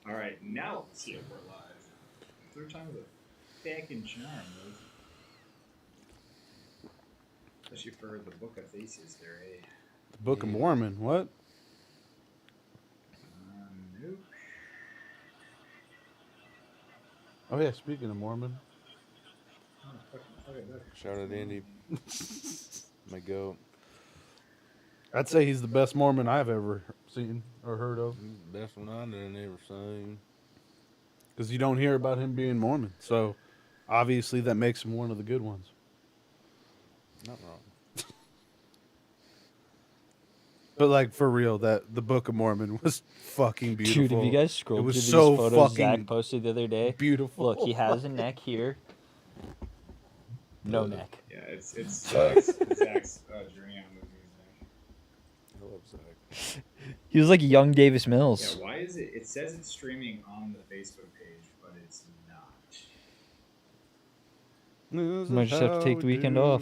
All right, now let's see if we're live. Third time with a fucking charm, Liz. Especially for the Book of Faces there, eh? The Book of Mormon. What? Nope. Oh yeah, speaking of Mormon. Oh, fucking look. Shout out Andy. My goat. I'd say he's the best Mormon I've ever seen or heard of. He's the best one I done ever seen. Because you don't hear about him being Mormon. So obviously that makes him one of the good ones. Not wrong. But like for real, that the Book of Mormon was fucking beautiful. Dude, if you guys scroll it through was these so photos fucking Zach posted the other day, beautiful. look, he has a neck here. No neck. Yeah, it's Zach's journey on movies. I love Zach. He was like young Davis Yeah, Mills. why is it? It says it's streaming on the Facebook page, but it's not. Might just have to take the weekend off.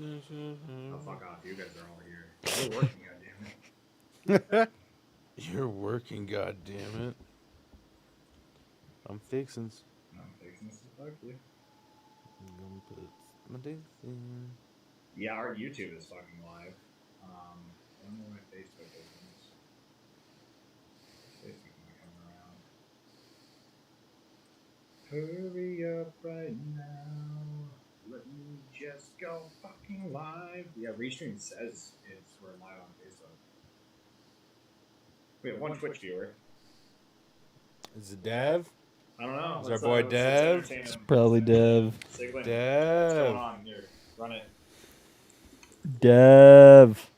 Oh, fuck off! You guys are all here. You're working, goddammit. You're working, goddammit. I'm fixing. I'm fixing this to fuck you. I'm gonna put my dicks in. Yeah, our YouTube is fucking live. I don't know why Facebook isn't. Facebook might come around. Hurry up right now. Let me just go fucking live. Yeah, Restream says we're live on Facebook. We have one Twitch viewer. Is it Dev? I don't know. Is our boy Dev? entertain him. It's probably Dev. Sigmund, what's Dev. going on? Here, run it. Dev.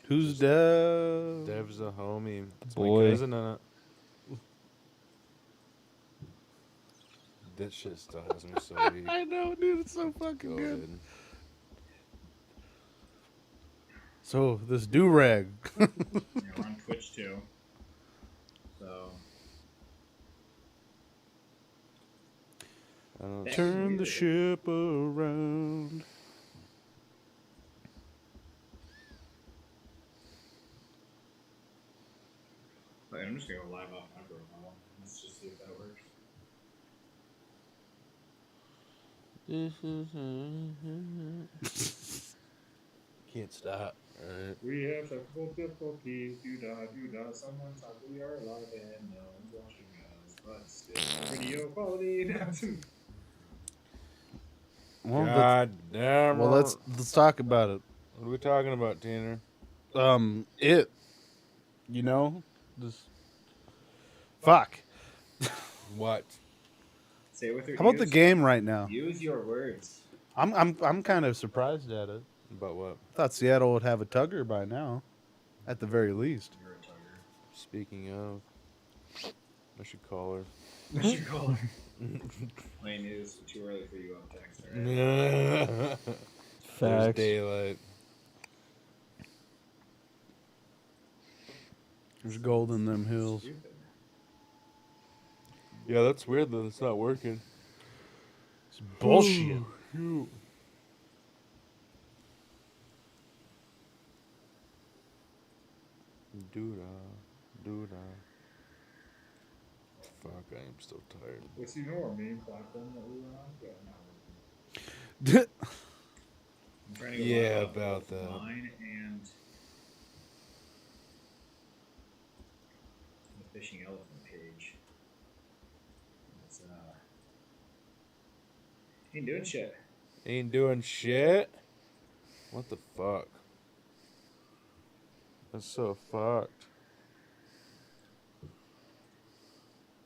Who's Dev? Dev's a homie. It's Boy. my cousin. That shit still has me so weak. I know, dude. It's so fucking good. Good. So this do-rag. Yeah, we're on Twitch too. So I don't Turn the ship around. but I'm just gonna go live off my profile. Let's just see if that works. Can't stop. Alright. We have technical difficulties. Do-da. Someone thought we are live and no one's watching us, but still video quality. Well, God damn. let's talk about it. What are we talking about, Tanner? It. You know, just fuck. What? Say it with your How about the use- game right now? Use your words. I'm kind of surprised at it. About what? Thought Seattle would have a tugger by now, at the very least. You're a tugger. Speaking of, I should call her. We should call her. Lane is too early for you on text. Right? There's Facts. daylight. There's gold in them hills. Stupid. Yeah, that's weird that it's not working. It's bullshit. Doo-da. Fuck, I am so tired. What's the main platform that we were on? Yeah, no. I'm trying to go Yeah, live off about both that. mine and the fishing elephant page. It's ain't doing shit. Ain't doing shit? What the fuck? That's so fucked.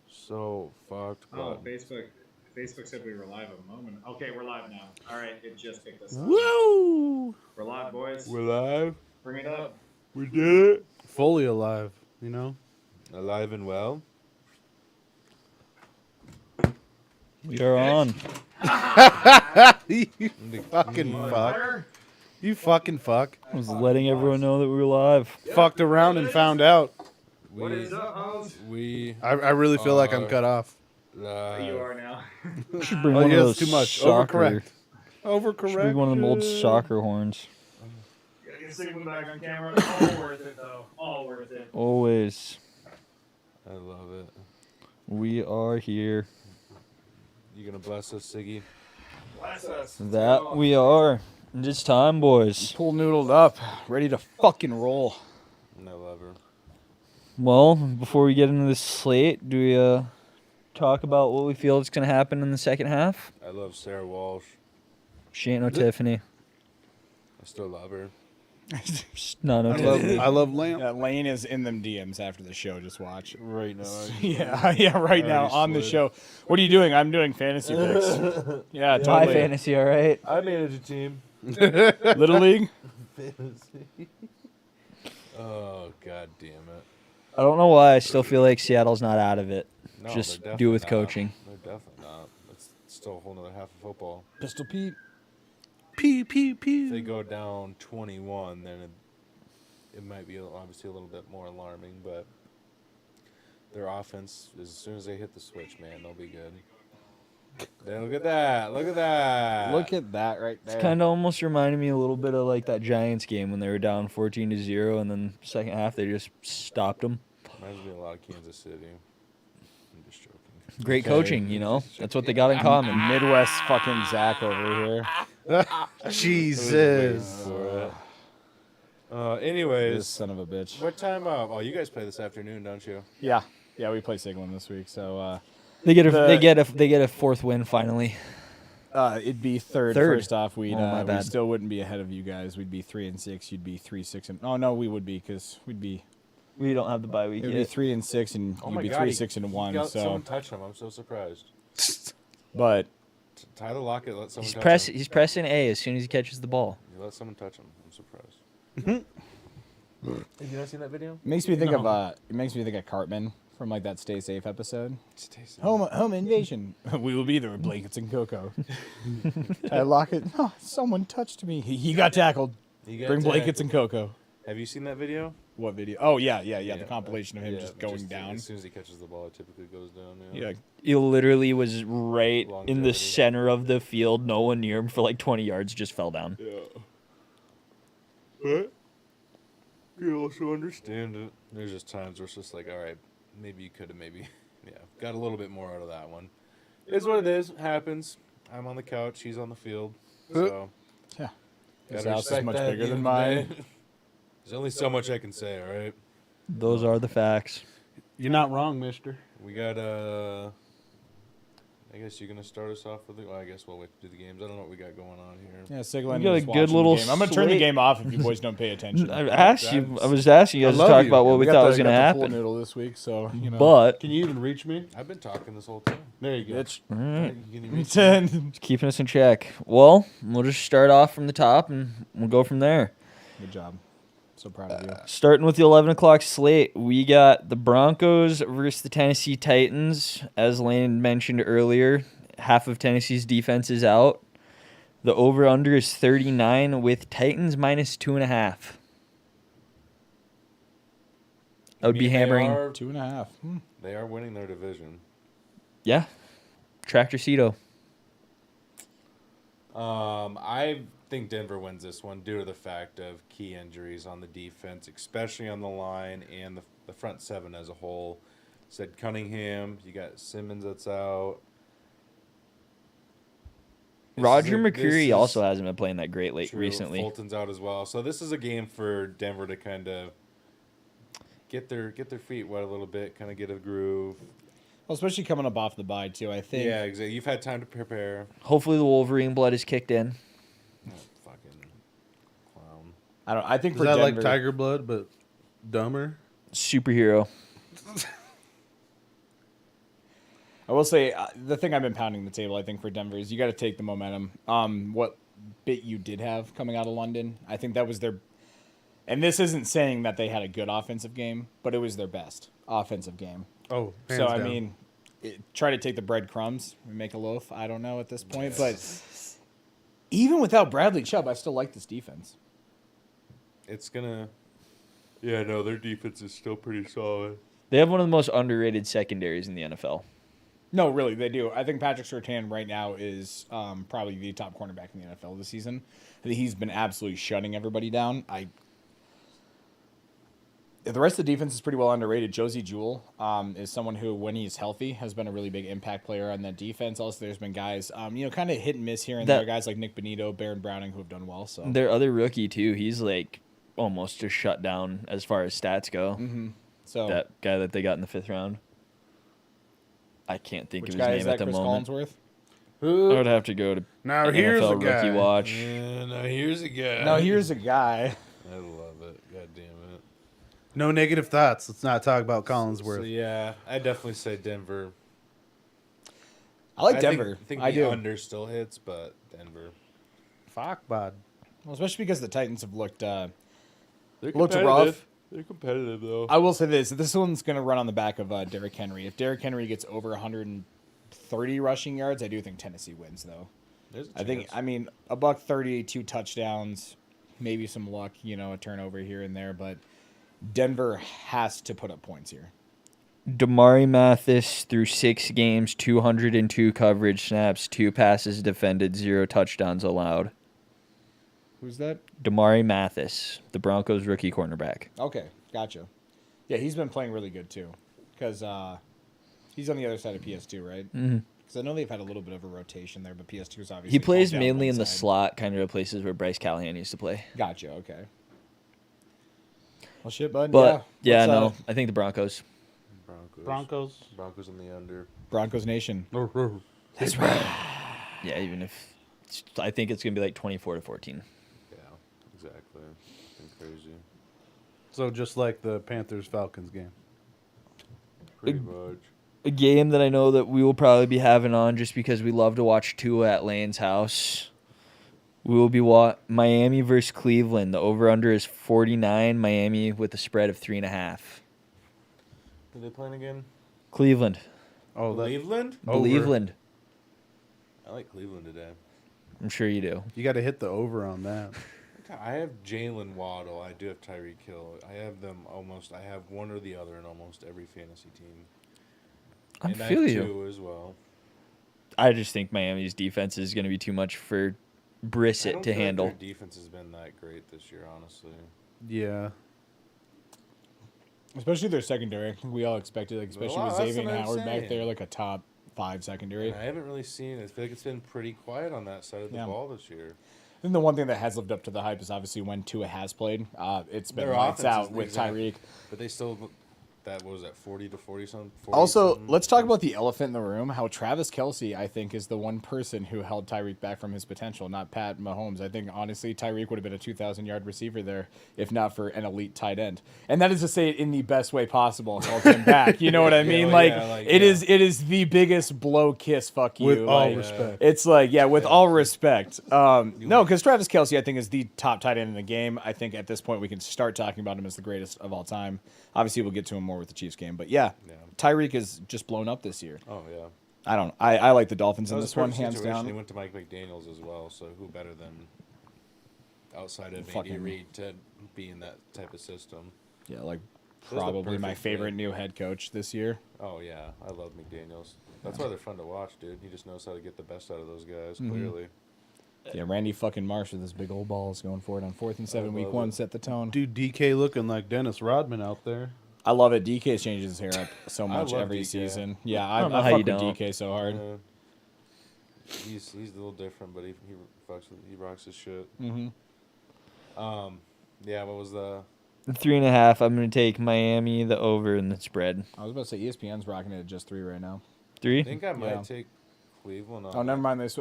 So fucked. Oh, But Facebook said we were live a moment. Okay, we're live now. All right, it just picked us up. Woo! We're live, boys. we're live. Bring it up. We did it. Fully alive, you know? Alive and well. We are on. You fucking fuck. Fire. You fucking fuck. I was letting everyone know that we were live. Fucked around and found out. What is up, hoes? We I really feel like I'm cut off. live. You are now. We should bring Oh, one yeah, of it's those too much. soccer. Overcorrect. Should bring one of them old soccer horns. Gotta get Sigmund back on camera. All worth it, though. All worth it. Always. We are here. You gonna bless us, Siggy? Bless us. That we are. And it's time, boys. Pool noodled up, ready to fucking roll. No lover. Well, before we get into this slate, do we talk about what we feel is going to happen in the second half? I love Sarah Walsh. She ain't no Tiffany. I still love her. No Tiffany. I love Lamp. Yeah, Lane is in them DMs after the show. Just watch. Right now. Yeah, right now already on the slid. show. What are you doing? I'm doing fantasy picks. Yeah, My totally. fantasy, all right? I manage a team. Little League. Oh, god damn it. I don't know why I still feel like Seattle's not out of it. No, Just they're do with definitely not. coaching. They're definitely not. It's still a whole nother half of football. Pistol Pete. Pew pew pew. If they go down 21, then it might be obviously a little bit more alarming, but their offense, as soon as they hit the switch, man, they'll be good. Then look at that. Look at that. Look at that right there. It's kind of almost reminded me a little bit of like that Giants game when they were down 14-0, and then second half they just stopped them. Reminds me a lot of Kansas City. I'm just joking. Great Okay. coaching, you know. That's what they got in common. Midwest fucking Zach over here. Jesus. This Anyways, son of a bitch. what time? Oh, you guys play this afternoon, don't you? Yeah, we play Siglin this week, so They get The- they get a fourth win finally. it'd be third. Third. First off, we my bad. still wouldn't be ahead of you guys. We'd be 3-6. You'd be 3-6. Oh no, we would be because we'd be We don't have the bye week it'd be yet. 3-6, and Oh you'd my be God, 3-6-1. Got So, someone touch him. I'm so surprised. but Tyler Lockett let someone touch him. He's pressing A as soon as he catches the ball. You let someone touch him. I'm surprised. Have you not seen that video? it makes me think of Cartman from like that Stay Safe episode. Stacy. Home invasion. We will be there with blankets and cocoa. I lock it. Oh, someone touched me. He got tackled. You got Bring tagged. blankets and cocoa. Have you seen that video? What video? Oh yeah. The compilation of him Yeah, just going down. As soon as he catches the ball, it typically goes down. Yeah. Yeah. He literally was right in the Longevity. center of the field. No one near him for like 20 yards. Just fell down. Yeah. But you also understand it. There's just times where it's just like, all right, maybe you could have got a little bit more out of that one. It's what it is. Happens. I'm on the couch. He's on the field. So Yeah. His gotta house is respect much that at bigger the than end of mine. the day. There's only so much I can say. All right. Those are the facts. You're not wrong, mister. We got I guess you're gonna start us off with the. Well, I guess we'll wait to do the games. I don't know what we got going on here. Yeah, Siglin We got a is good watching the little game. I'm gonna turn the slate. game off if you boys don't pay attention. I was asking you guys to love talk you. about what we thought was going to got the pool happen. noodle this week, so you know. But Can you even reach me? I've been talking this whole time. There you go. Bitch. all right, You can even- 10. it's keeping us in check. Well, we'll just start off from the top and we'll go from there. Good job. So proud of you. Starting with the 11 o'clock slate, we got the Broncos versus the Tennessee Titans. As Lane mentioned earlier, half of Tennessee's defense is out. The over-under is 39 with Titans minus 2.5. I would be mean, they hammering. are- 2.5. They are winning their division. Yeah. Tractor Cito. I think Denver wins this one due to the fact of key injuries on the defense, especially on the line and the front seven as a whole. Said Cunningham, you got Simmons that's out. Roger This McCreary is also hasn't been playing that great true. recently. Fulton's out as well. So this is a game for Denver to kind of get their feet wet a little bit, kind of get a groove. Well, especially coming up off the bye too. I think. Yeah, exactly. You've had time to prepare. Hopefully the Wolverine blood is kicked in. Oh, fucking clown. I think Is for that Denver, like Tiger Blood, but dumber? Superhero. I will say the thing I've been pounding the table. I think for Denver is you got to take the momentum. What bit you did have coming out of London, I think that was their. And this isn't saying that they had a good offensive game, but it was their best offensive game. Oh, So I mean, try to take the breadcrumbs and make a loaf. I don't know at this point, but even without Bradley Chubb, I still like this defense. It's gonna. Yeah, no, their defense is still pretty solid. They have one of the most underrated secondaries in the NFL. No, really, they do. I think Patrick Surtain right now is probably the top cornerback in the NFL this season. I think he's been absolutely shutting everybody down. The rest of the defense is pretty well underrated. Josie Jewell is someone who, when he's healthy, has been a really big impact player on that defense. Also, there's been guys, kind of hit and miss here and there. Guys like Nick Benito, Baron Browning, who have done well. So Their other rookie too, he's like almost just shut down as far as stats go. so That guy that they got in the 5th round. I can't think which of guy his is name that? at the Chris moment. Collinsworth? I would have to go to Now here's a NFL guy. rookie watch. Yeah, now here's a guy. No, here's a guy. I love it. God damn it. No negative thoughts. Let's not talk about So Collinsworth. yeah, I definitely say Denver. I like I Denver. think I the do. under still hits, but Denver. Fuck, bud. Well, especially because the Titans have looked They're Looked competitive. rough. They're competitive though. I will say this one's going to run on the back of Derrick Henry. If Derrick Henry gets over 130 rushing yards, I do think Tennessee wins, though. There's a I think, chance. I mean, a $130, 2 touchdowns, maybe some luck, a turnover here and there, but Denver has to put up points here. Damari Mathis through 6 games, 202 coverage snaps, 2 passes defended, 0 touchdowns allowed. Who's that? Damari Mathis, the Broncos rookie cornerback. Okay, gotcha. Yeah, he's been playing really good, too, because he's on the other side of PS2, right? Mm-hmm. Because I know they've had a little bit of a rotation there, but PS2 is obviously He plays all down mainly one in the side. slot, kind of places where Bryce Callahan used to play. Gotcha, okay. Well, shit, bud. But yeah, no, let's, I think the Broncos. Broncos on the under. Broncos Nation. Yeah, even if I think it's gonna be like 24-14. Yeah, exactly. Been crazy. So just like the Panthers-Falcons game. Pretty much. A game that I know that we will probably be having on just because we love to watch Tua at Lane's house. We will be Miami versus Cleveland. The over/under is 49. Miami with a spread of 3.5. Who they playing again? Cleveland. Oh, that, Cleveland? Over. Cleveland. I like Cleveland today. I'm sure you do. you got to hit the over on that. I have Jalen Waddle. I do have Tyreek Hill. I have them almost. I have one or the other in almost every fantasy team. I and feel I have you. 2 as well. I just think Miami's defense is going to be too much for I Brissett don't to feel like handle. their defense has been that great this year, honestly. Yeah. Especially their secondary. I think we all expected, especially with that's Xavier what and I'm Howard back saying. there, like a top 5 secondary. And I haven't really seen it. I feel like it's been pretty quiet on that side of the Yeah. ball this year. I think the one thing that has lived up to the hype is obviously when Tua has played. It's been Their lights offense out is with exactly- Tyreek. But they still, that what was that 40 to 40 something? 40 Also, something? let's talk about the elephant in the room. How Travis Kelce, I think, is the one person who held Tyreek back from his potential, not Pat Mahomes. I think, honestly, Tyreek would have been a 2,000-yard receiver there if not for an elite tight end. And that is to say it in the best way possible. Held him back. You know what I mean? It is the biggest blow kiss. Fuck you. With all Like, respect. It's like, yeah, with all respect. No, because Travis Kelce, I think, is the top tight end in the game. I think at this point we can start talking about him as the greatest of all time. Obviously, we'll get to him more with the Chiefs game. But yeah, Yeah. Tyreek is just blown up this year. Oh, yeah. I like the Dolphins That in was this a one, perfect hands situation. He down. went to Mike McDaniels as well, so who better than outside of Andy Fucking- Reid to be in that type of system? Yeah, like the probably my perfect favorite fit. new head coach this year. Oh, yeah. I love McDaniels. That's why they're fun to watch, dude. He just knows how to get the best out of those guys, Mm-hmm. clearly. Yeah, Randy fucking Marsh with his big old balls going for it on 4th and 7, week love 1, it. set the tone. Dude, DK looking like Dennis Rodman out there. I love it. DK changes his hair up so I much love every DK. season. Yeah, I I don't know fuck how you with don't. DK so hard. He's a little different, but he rocks his shit. Mm-hmm. Yeah, what was the 3.5. I'm going to take Miami, the over, and the spread. I was about to say ESPN's rocking it at just 3 right now. 3? I think I might Yeah. take Cleveland on Oh, never mind this.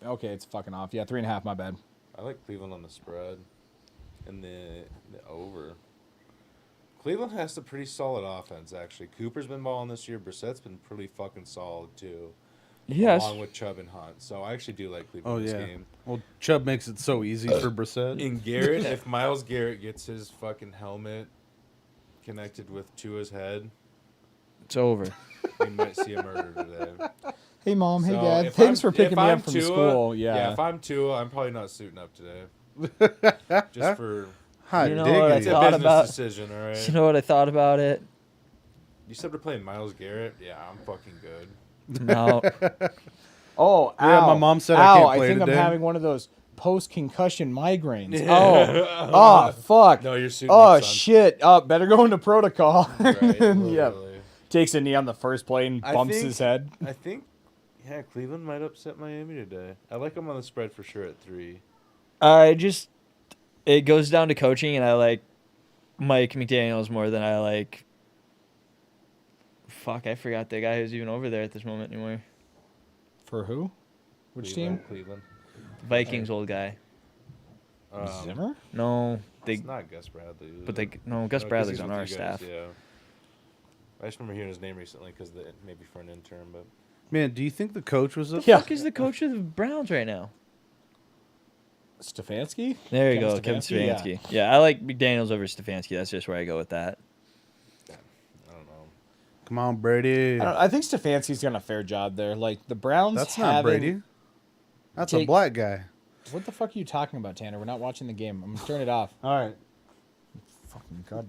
Okay, it's fucking off. Yeah, 3.5. My bad. I like Cleveland on the spread and the over. Cleveland has a pretty solid offense, actually. Cooper's been balling this year. Brissett's been pretty fucking solid, too. Yes. Along with Chubb and Hunt. So I actually do like Cleveland Oh, in this yeah. game. Well, Chubb makes it so easy for Brissett. In Garrett, if Myles Garrett gets his fucking helmet connected with Tua's head, It's over. we might see a murder today. Hey, Mom. Hey, So Dad. if Thanks I'm- for picking if me I'm up from Tua- school. Yeah. If I'm Tua, I'm probably not suiting up today. Just for Hot You know diggity. what I it's a thought business about- decision, all right? You know what I thought about it? You said we're playing Myles Garrett. Yeah, I'm fucking good. I'm out. Oh, Yeah, ow. my mom said I Ow, can't I play think today. I'm having one of those post-concussion migraines. Oh, fuck. No, you're suiting Oh, up, son. shit. Oh, better go into protocol. Right, Yeah. literally. Takes a knee on the first play and bumps his head. I think, yeah, Cleveland might upset Miami today. I like them on the spread for sure at 3. It goes down to coaching, and I like Mike McDaniels more than I like. Fuck, I forgot the guy who's even over there at this moment anymore. For who? Which team? Cleveland. Vikings old guy. Zimmer? No, It's not Gus Bradley. is but it? Gus No, 'cause Bradley's he's on with our you guys, staff. Yeah. I just remember hearing his name recently because maybe for an intern, but Man, do you think the coach was up? Yeah. Fuck is the coach of the Browns right now? Stefanski? There you Kevin go, Kevin Stefanski, yeah. Stefanski. Yeah, I like McDaniels over Stefanski. That's just where I go with that. I don't know. Come on, Brady. I think Stefanski's done a fair job there. Like, the Browns That's not haven't- Brady. That's a Take- black guy. What the fuck are you talking about, Tanner? We're not watching the game. I'm going to turn it off. All right. Fucking God.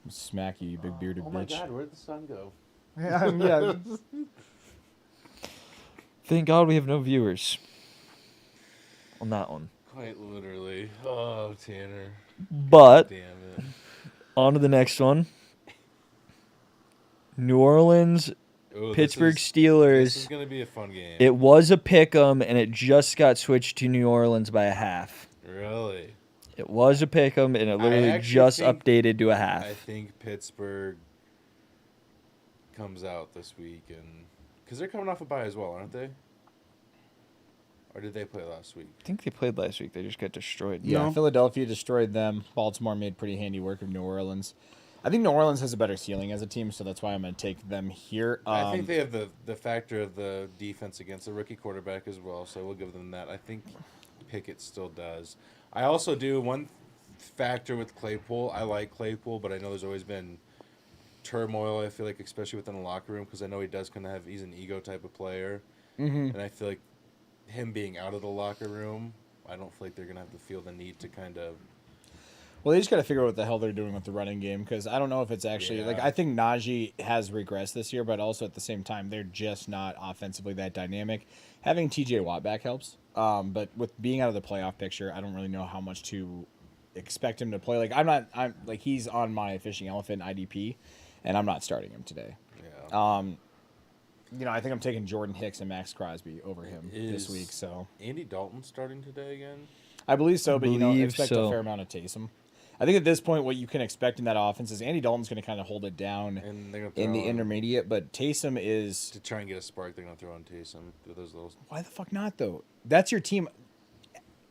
Smack you, you big bearded Oh my bitch. God, where'd the sun go? Yeah. Thank God we have no viewers on that one. Quite literally. Oh, Tanner. But Damn it. on to the next one. New Orleans, Ooh, Pittsburgh This is Steelers. going to be a fun game. It was a pick 'em, and it just got switched to New Orleans by a half. Really? It was a pick 'em, and it literally actually just think- updated to a half. I think Pittsburgh comes out this week, and because they're coming off a bye as well, aren't they? Or did they play last week? I think they played last week. They just got destroyed. Yeah, No. Philadelphia destroyed them. Baltimore made pretty handy work of New Orleans. I think New Orleans has a better ceiling as a team, so that's why I'm going to take them here. I think they have the factor of the defense against a rookie quarterback as well, so we'll give them that. I think Pickett still does. I also do one factor with Claypool. I like Claypool, but I know there's always been turmoil, I feel like, especially within the locker room, because I know he does kind of have, he's an ego type of player. Mhm. And I feel like him being out of the locker room, I don't feel like they're going to have to feel the need to kind of. Well, they just got to figure out what the hell they're doing with the running game, because I don't know if it's actually like Yeah. I think Najee has regressed this year, but also at the same time they're just not offensively that dynamic. Having T.J. Watt back helps, but with being out of the playoff picture, I don't really know how much to expect him to play. Like I'm like he's on my fishing elephant IDP, and I'm not starting him today. Yeah. I think I'm taking Jordan Hicks and Max Crosby over him this Is- week. So Andy Dalton starting today again? I believe so, but Believe expect so. a fair amount of Taysom. I think at this point, what you can expect in that offense is Andy Dalton's going to kind of hold it down And they're going to in the intermediate, but Taysom is. To try and get a spark, they're going to throw on Taysom. Do those little. Why the fuck not though? That's your team.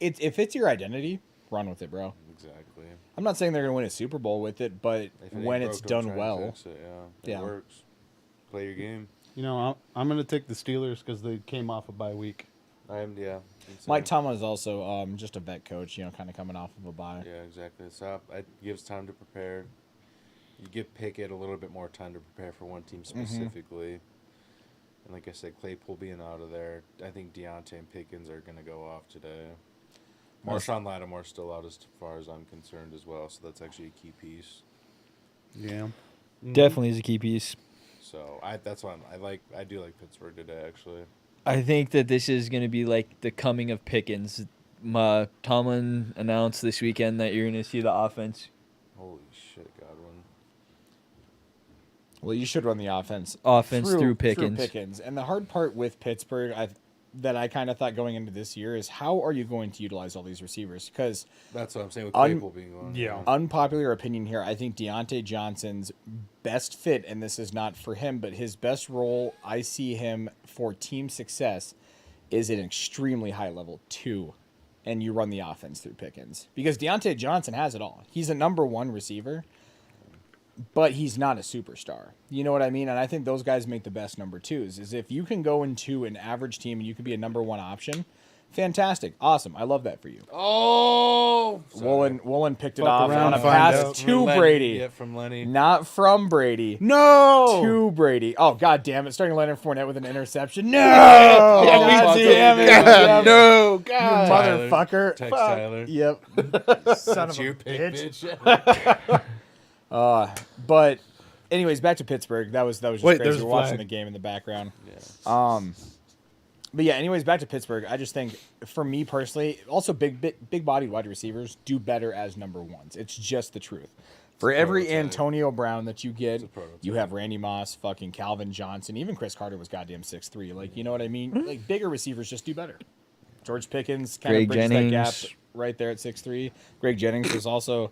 If it's your identity, run with it, bro. Exactly. I'm not saying they're going to win a Super Bowl with it, but If it ain't when broke, it's don't done try and well, fix it, yeah. Yeah. It works. Play your game. You know, I'm going to take the Steelers because they came off a bye week. Yeah. Mike Tomlin is also just a vet coach, kind of coming off of a bye. Yeah, exactly. So it gives time to prepare. You give Pickett a little bit more time to prepare for one team specifically. And like I said, Claypool being out of there, I think Deontay and Pickens are going to go off today. Marshawn Lattimore's still out as far as I'm concerned as well, so that's actually a key piece. Yeah. Definitely is a key piece. So that's why I do like Pittsburgh today, actually. I think that this is going to be like the coming of Pickens. Tomlin announced this weekend that you're going to see the offense Holy shit, Godwin. Well, you should run the offense. through Pickens. And the hard part with Pittsburgh, that I kind of thought going into this year is how are you going to utilize all these receivers? Because That's what I'm saying with Claypool being on. Yeah. unpopular opinion here, I think Deontay Johnson's best fit, and this is not for him, but his best role I see him for team success is an extremely high level 2, and you run the offense through Pickens. Because Deontay Johnson has it all. He's a number 1 receiver, but he's not a superstar. You know what I mean? And I think those guys make the best number 2s, is if you can go into an average team and you can be a number 1 option, fantastic. Awesome. I love that for you. Oh! Woolen picked it Fuck off around on a and find pass out. to Lenny. Brady. Yeah, from Lenny. Not from Brady. No! To Brady. Oh, god damn it. Starting Leonard Fournette with an interception. No! Yeah, God we damn did. it. God, You no, God. Tyler. motherfucker. Text Fuck. Tyler. Yep. Son That's of a your pick, bitch. But anyways, back to Pittsburgh. That was just Wait, crazy. there's a We're watching flag. the game in the background. Yeah. But yeah, anyways, back to Pittsburgh. I just think, for me personally, also big bodied wide receivers do better as number ones. It's just the truth. For every prototype. Antonio Brown that you get, It's a prototype. you have Randy Moss, fucking Calvin Johnson, even Chris Carter was goddamn 6'3". Like, you know what I mean? Like, bigger receivers just do better. George Pickens kind of Greg bridges that gap Jennings. right there at 6'3". Greg Jennings was also,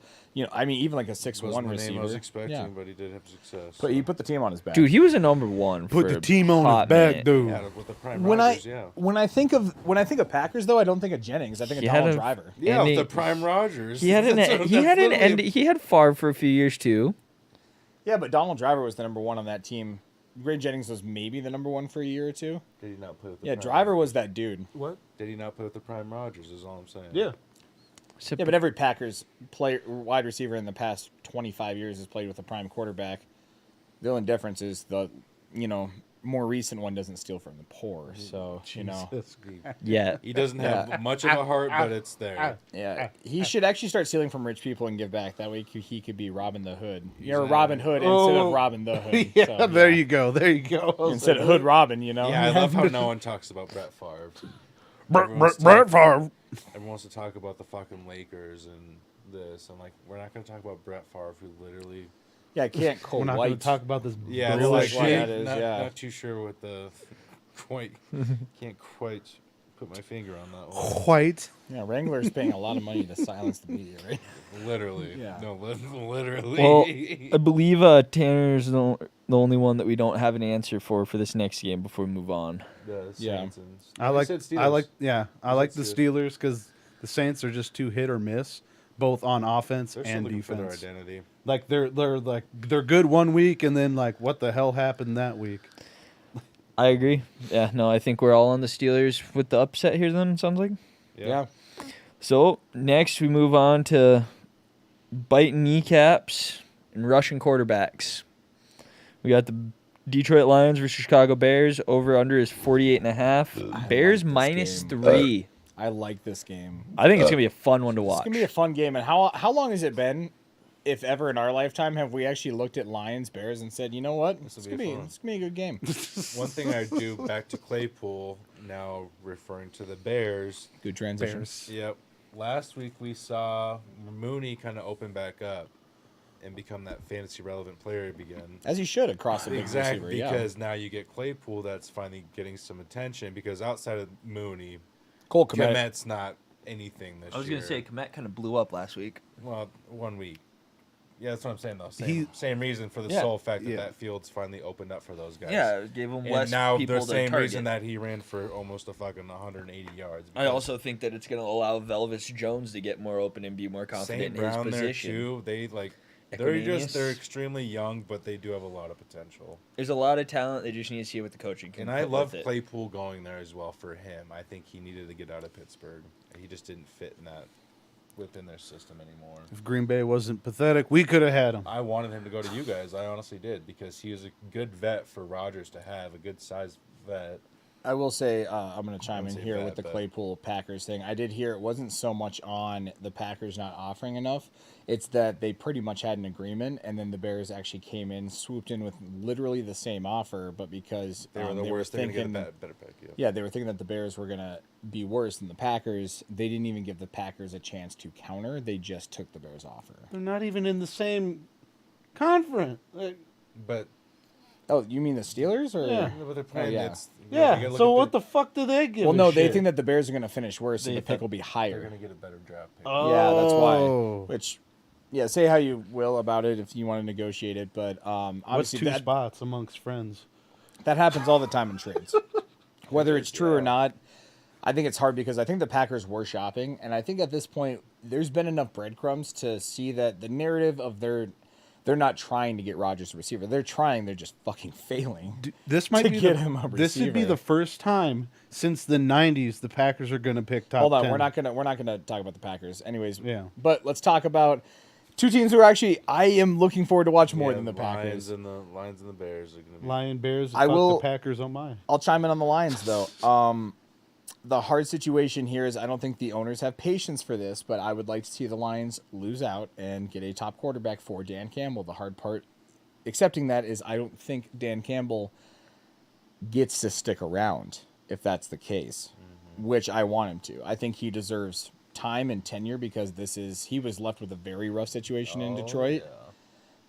I mean, even like a 6'1" Wasn't the name receiver. I was expecting, yeah. but he did have success. But he put the team on his back. Dude, he was a number one. Put for the team on hot his back, minute. dude. yeah, with the prime when Rodgers, yeah. when I think of Packers though, I don't think of Jennings. I think He of had Donald a- Driver. Yeah, And with he- the prime Rodgers. He had an That's he had an literally- end. He had Favre for a few years too. Yeah, but Donald Driver was the number one on that team. Greg Jennings was maybe the number one for a year or two. Did he not play with the Yeah, prime Driver Rodgers? was that dude. What? Did he not play with the prime Rodgers? Is all I'm saying. Yeah, but every Packers player, wide receiver in the past 25 years has played with a prime quarterback. The only difference is the, more recent one doesn't steal from the poor. So, Jesus. Yeah, He doesn't have much of a heart, but it's there. yeah, he should actually start stealing from rich people and give back. That way he could be Robin the Hood. You're Exactly. Robin Hood instead Oh. of Robin the Hood. Yeah, So, there you go. There you go. Instead of Hood Robin, Yeah, I love how no one talks about Brett Favre. Brett Everyone's Favre. Everyone wants to talk about the fucking Lakers and this. I'm like, we're not going to talk about Brett Favre, who literally. Yeah, I can't We're call not going white. to talk about this. Yeah, it's Bullshit. like That is, not, yeah. not too sure what the quite can't quite put my finger on that one. White. Yeah, Wrangler's paying a lot of money to silence the media, right? Literally, Yeah. no, literally. well, I believe Tanner's the only one that we don't have an answer for this next game before we move on. The Yeah. Saints and- I You like. said I Steelers. like. Yeah, I You like said the Steelers. Steelers because the Saints are just too hit or miss, both on offense They're still and looking for their defense. identity. Like they're good one week and then like what the hell happened that week? I agree. Yeah, no, I think we're all on the Steelers with the upset here. Then it sounds like. Yeah. So next we move on to biting kneecaps and rushing quarterbacks. We got the Detroit Lions versus Chicago Bears. Over under is 48.5. Bears like this minus game. 3. I like this game. I think it's gonna be a fun one to It's watch. gonna be a fun game. And how long has it been, if ever in our lifetime, have we actually looked at Lions Bears and said, you know what, This'll it's be gonna be fun. it's gonna be a good game. One thing I do back to Claypool, now referring to the Bears. Good transition. Bears. Yep. Last week we saw Mooney kind of open back up and become that fantasy relevant player again. As he should across the big Exactly, receiver. because now you get Claypool that's finally getting some attention because outside of Mooney, Cole Kmet. Komet's not anything this year. Komet kind of blew up last week. Well, 1 week. Yeah, that's what I'm saying though. He- Same reason for the Yeah. sole fact that Yeah. that field's finally opened up for those guys. Yeah, it gave him And less now people the to same target. reason that he ran for almost a fucking 180 yards. I also think that it's going to allow Velvis Jones to get more open and be more confident St. in his Brown there position. too. They they're Equanimeous. extremely young, but they do have a lot of potential. There's a lot of talent. They just need to see what the coaching can. And I put love with it. Claypool going there as well for him. I think he needed to get out of Pittsburgh. He just didn't fit in that within their system anymore. If Green Bay wasn't pathetic, we could have had him. I wanted him to go to you guys. I honestly did because he was a good vet for Rodgers to have, a good sized vet. I will say, I'm going to chime Don't in say here that, with the but- Claypool Packers thing. I did hear it wasn't so much on the Packers not offering enough. It's that they pretty much had an agreement, and then the Bears actually came in, swooped in with literally the same offer, but because They were the worst. They're going to thinking, get a better pick. Yeah. yeah, they were thinking that the Bears were going to be worse than the Packers. They didn't even give the Packers a chance to counter. They just took the Bears' offer. They're not even in the same conference. But Oh, you mean the Steelers? Or Yeah. but they're playing. yeah. It's, Yeah. So what the fuck do they give? Well, a no, they shit? think that the Bears are going to finish worse, They and the pick think- will be they're higher. going to get a better draft pick. Yeah, that's why. Oh. Which, yeah, say how you will about it if you want to negotiate it, but What's obviously two that, spots amongst friends? that happens all the time in trades. Whether it's true or not, I think it's hard because I think the Packers were shopping, and I think at this point there's been enough breadcrumbs to see that the narrative of they're not trying to get Rodgers a receiver. They're trying, they're just fucking failing. This might To be get him a this would be receiver. the first time since the '90s the Packers are going to pick top. Hold on, 10. we're not gonna talk about the Packers, anyways. Yeah. But let's talk about two teams who are actually I am looking forward to watch more than the Packers. Lions and the Bears are going to be. Lion Bears. I fuck will- the Packers on mine. I'll chime in on the Lions though. The hard situation here is I don't think the owners have patience for this, but I would like to see the Lions lose out and get a top quarterback for Dan Campbell. The hard part accepting that is I don't think Dan Campbell gets to stick around. if that's the case, which I want him to. I think he deserves time and tenure because he was left with a very rough situation in Detroit. Yeah.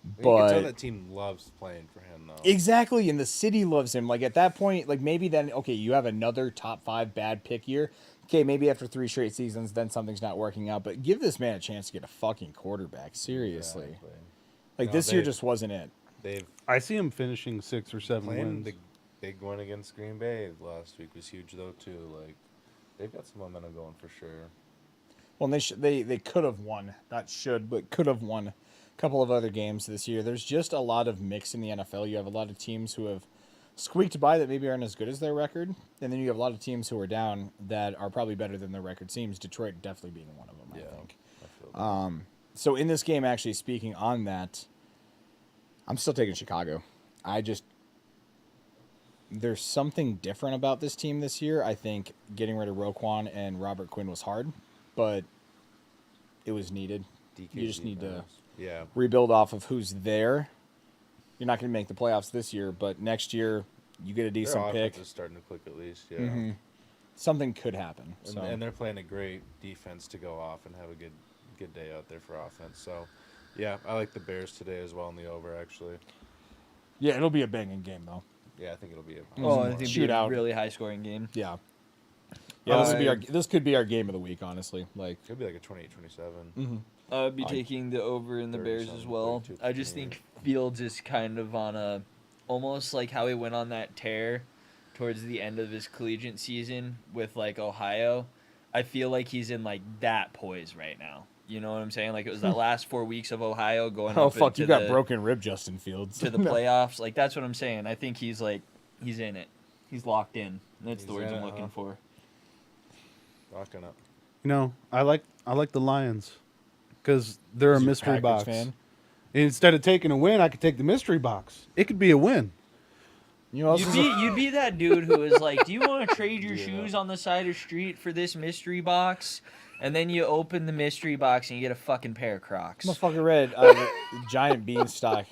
You can But tell that team loves playing for him, though. exactly, and the city loves him. Like at that point, like maybe then okay, you have another top 5 bad pick year. Okay, maybe after 3 straight seasons, then something's not working out. But give this man a chance to get a fucking quarterback. Seriously, Exactly. like No, this year they- just wasn't it. They've I see him finishing 6 or 7 playing wins. the big one against Green Bay last week was huge, though, too. Like, they've got some momentum going for sure. Well, and they could have won, not should, but could have won a couple of other games this year. There's just a lot of mix in the NFL. You have a lot of teams who have squeaked by that maybe aren't as good as their record, and then you have a lot of teams who are down that are probably better than their record seems. Detroit definitely being one of them, I think. I feel that. So in this game, actually speaking on that, I'm still taking Chicago. There's something different about this team this year. I think getting rid of Roquan and Robert Quinn was hard, but it was needed. You just need to Yeah. rebuild off of who's there. You're not going to make the playoffs this year, but next year you get a Their decent offense pick. is starting to click at least, yeah. Something could happen. And, So and they're playing a great defense to go off and have a good day out there for offense. So, yeah, I like the Bears today as well in the over, actually. yeah, it'll be a banging game though. Yeah, I think it'll be a Oh, I think it'd be a Shootout. really high scoring game. Yeah. Yeah, this could be our game of the week, honestly. Like Could be like a 28-27. I would be taking the over in the 30 Bears as something, well. 32, I just think Fields is kind of on a, almost like how he went on that tear towards the end of his collegiate season with like Ohio. I feel like he's in like that poise right now. You know what I'm saying? Like it was that last 4 weeks of Ohio going oh up fuck, into you got the, broken rib, Justin Fields. to the playoffs. Like that's what I'm saying. I think he's like he's in it. He's locked in. That's the He's words in I'm it, looking huh? for. Locking up. You know, I like the Lions because they're a You're mystery Packers box. fan? Instead of taking a win, I could take the mystery box. It could be a win. You know, You'd be that dude who is like, do you want to trade your shoes on the side of the street for this mystery box? And then you open the mystery box and you get a fucking pair of Crocs. motherfucker read Giant Beanstalk.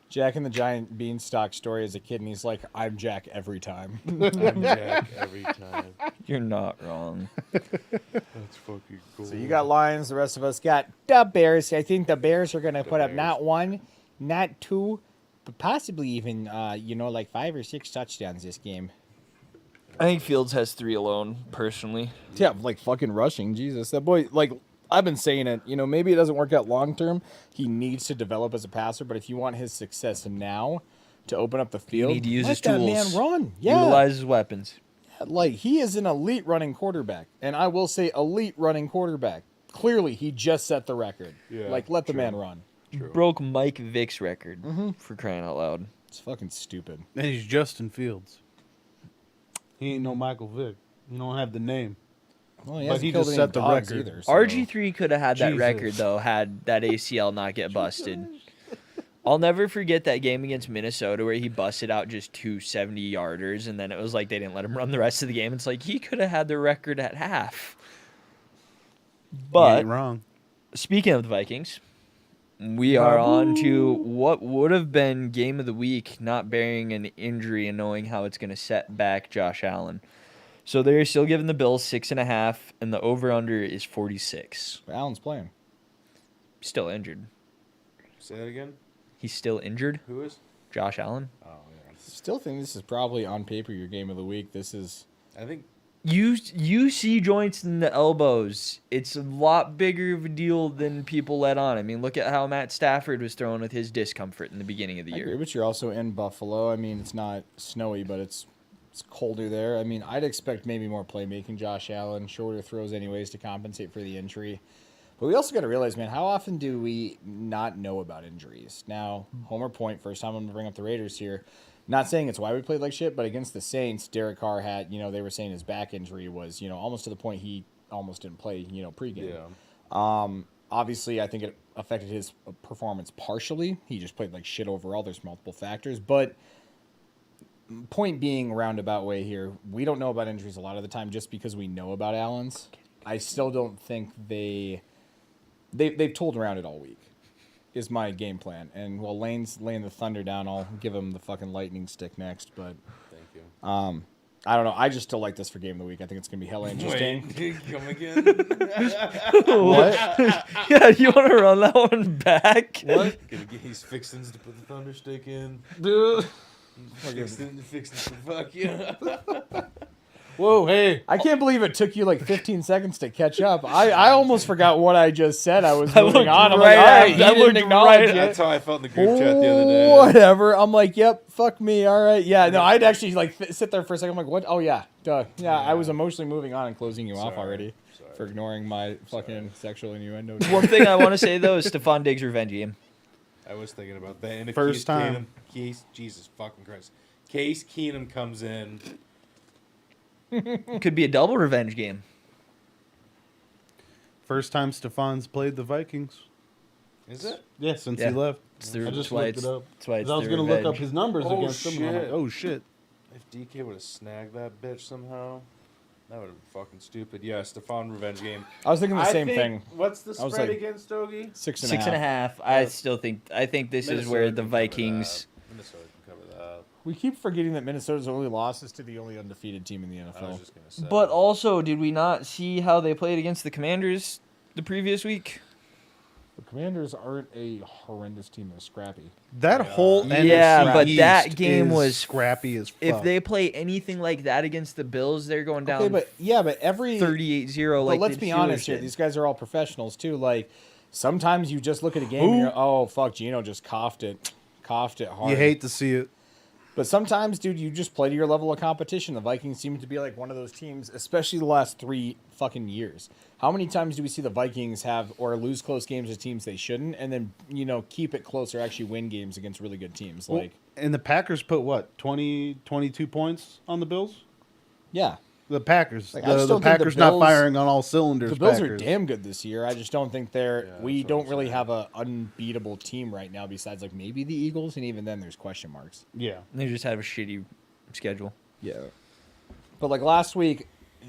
Jack and the Giant Beanstalk story as a kid, and he's like, "I'm Jack every time." I'm Jack every time. You're not wrong. That's fucking cool. So you got Lions. The rest of us got the Bears. I think the Bears are gonna put up Bears. not 1, not 2, but possibly even like 5 or 6 touchdowns this game. I think Fields has 3 alone, personally. Yeah, like fucking rushing. Jesus, that boy. Like I've been saying it. You know, maybe it doesn't work out long term. He needs to develop as a passer, but if you want his success now to open up the field, need to use let his that tools. man run. Yeah, Utilize his weapons. like he is an elite running quarterback, and I will say elite running quarterback. Clearly, he just set the record. Yeah, like let the true. man run. True. Broke Mike Vick's record for crying out loud. It's fucking stupid. And he's Justin Fields. He ain't no Michael Vick. He don't have the name. Well, But hasn't he killed just any set the dogs record. either. So. RG3 could have had that Jesus. record, though, had that ACL not get busted. I'll never forget that game against Minnesota where he busted out just 2 70-yarders, and then it was like they didn't let him run the rest of the game. It's like he could have had the record at half. He But ain't wrong. speaking of the Vikings, we are on to what would have been game of the week, not bearing an injury and knowing how it's going to set back Josh Allen. So they're still giving the Bills 6.5, and the over/under is 46. Allen's playing. Still injured. Say that again. He's still injured. Who is? Josh Allen. Oh, yeah. Still think this is probably on paper your game of the week. This is I think You see joints in the elbows. It's a lot bigger of a deal than people let on. I mean, look at how Matt Stafford was throwing with his discomfort in the beginning of the I agree, year. but you're also in Buffalo. I mean, it's not snowy, but it's colder there. I mean, I'd expect maybe more playmaking. Josh Allen, shorter throws anyways to compensate for the injury. But we also got to realize, man, how often do we not know about injuries? Now, Homer Point, first time I'm going to bring up the Raiders here. Not saying it's why we played like shit, but against the Saints, Derek Carr had, they were saying his back injury was, almost to the point he almost didn't play, pregame. yeah. Obviously, I think it affected his performance partially. He just played like shit overall. There's multiple factors. But point being, roundabout way here, we don't know about injuries a lot of the time just because we know about Allen's. I still don't think they've tooled around it all week, is my game plan. And while Lane's laying the thunder down, I'll give him the fucking lightning stick next. But Thank you. I don't know. I just still like this for game of the week. I think it's gonna be hella interesting. Wait, come again? What? Yeah, you want to run that one back? What? He's fixing to put the thunder stick in. Dude. Fixing to fuck you. Whoa, hey. I can't believe it took you like 15 seconds to catch up. I almost forgot what I just said. I was I moving looked on. I'm right like, all at- right, he I didn't looked acknowledge right it. That's how I felt in the group chat the other day. Whatever. I'm like, yep, fuck me. All right. Yeah, no, I'd actually like sit there for a second. I'm like, what? Oh, yeah. Duh. Yeah, I was emotionally moving on and closing you off Sorry. already for ignoring my fucking sexual innuendo. One thing I want to say though is Stephon Diggs' revenge game. I was thinking about that. And if First time. Jesus fucking Christ. Case Keenum comes in. Could be a double revenge game. First time Stefan's played the Vikings. Is it? Yeah, since Yeah. he left. It's their- I just that's why looked it it's- up. That's why 'Cause it's I was their going to look up revenge. his numbers Oh, against him. And I'm like, shit. oh, shit. If DK would have snagged that bitch somehow, that would have been fucking stupid. Yeah, Stephon revenge game. I was thinking the same think- thing. What's the I was spread like- against Stogie? 6.5. I still think. I think this is where the Vikings. Minnesota can cover that. We keep forgetting that Minnesota's only loss is to the only undefeated team in the I was NFL. just gonna say. But also, did we not see how they played against the Commanders the previous week? The Commanders aren't a horrendous team. They're scrappy. That whole Yeah, NFC but that East game is was- scrappy as fuck. If they play anything like that against the Bills, they're going down Okay, but every 38-0. But Like let's the be honest Steelers here. did. These guys are all professionals too. Like sometimes you just look at a game and you're, oh fuck, Gino just coughed it hard. You hate to see it. But sometimes, dude, you just play to your level of competition. The Vikings seem to be like one of those teams, especially the last 3 fucking years. How many times do we see the Vikings have or lose close games to teams they shouldn't, and then keep it close or actually win games against really good teams? Well, Like, and the Packers put what, 22 points on the Bills? yeah, The Packers. Like, I just the don't think the Packers not Bills- firing on all cylinders. the Bills Packers. are damn good this year. I just don't think they're. Yeah, we that's what don't I'm really saying. have a unbeatable team right now. Besides, like maybe the Eagles, and even then, there's question marks. Yeah. They just have a shitty schedule. Yeah. But like last week,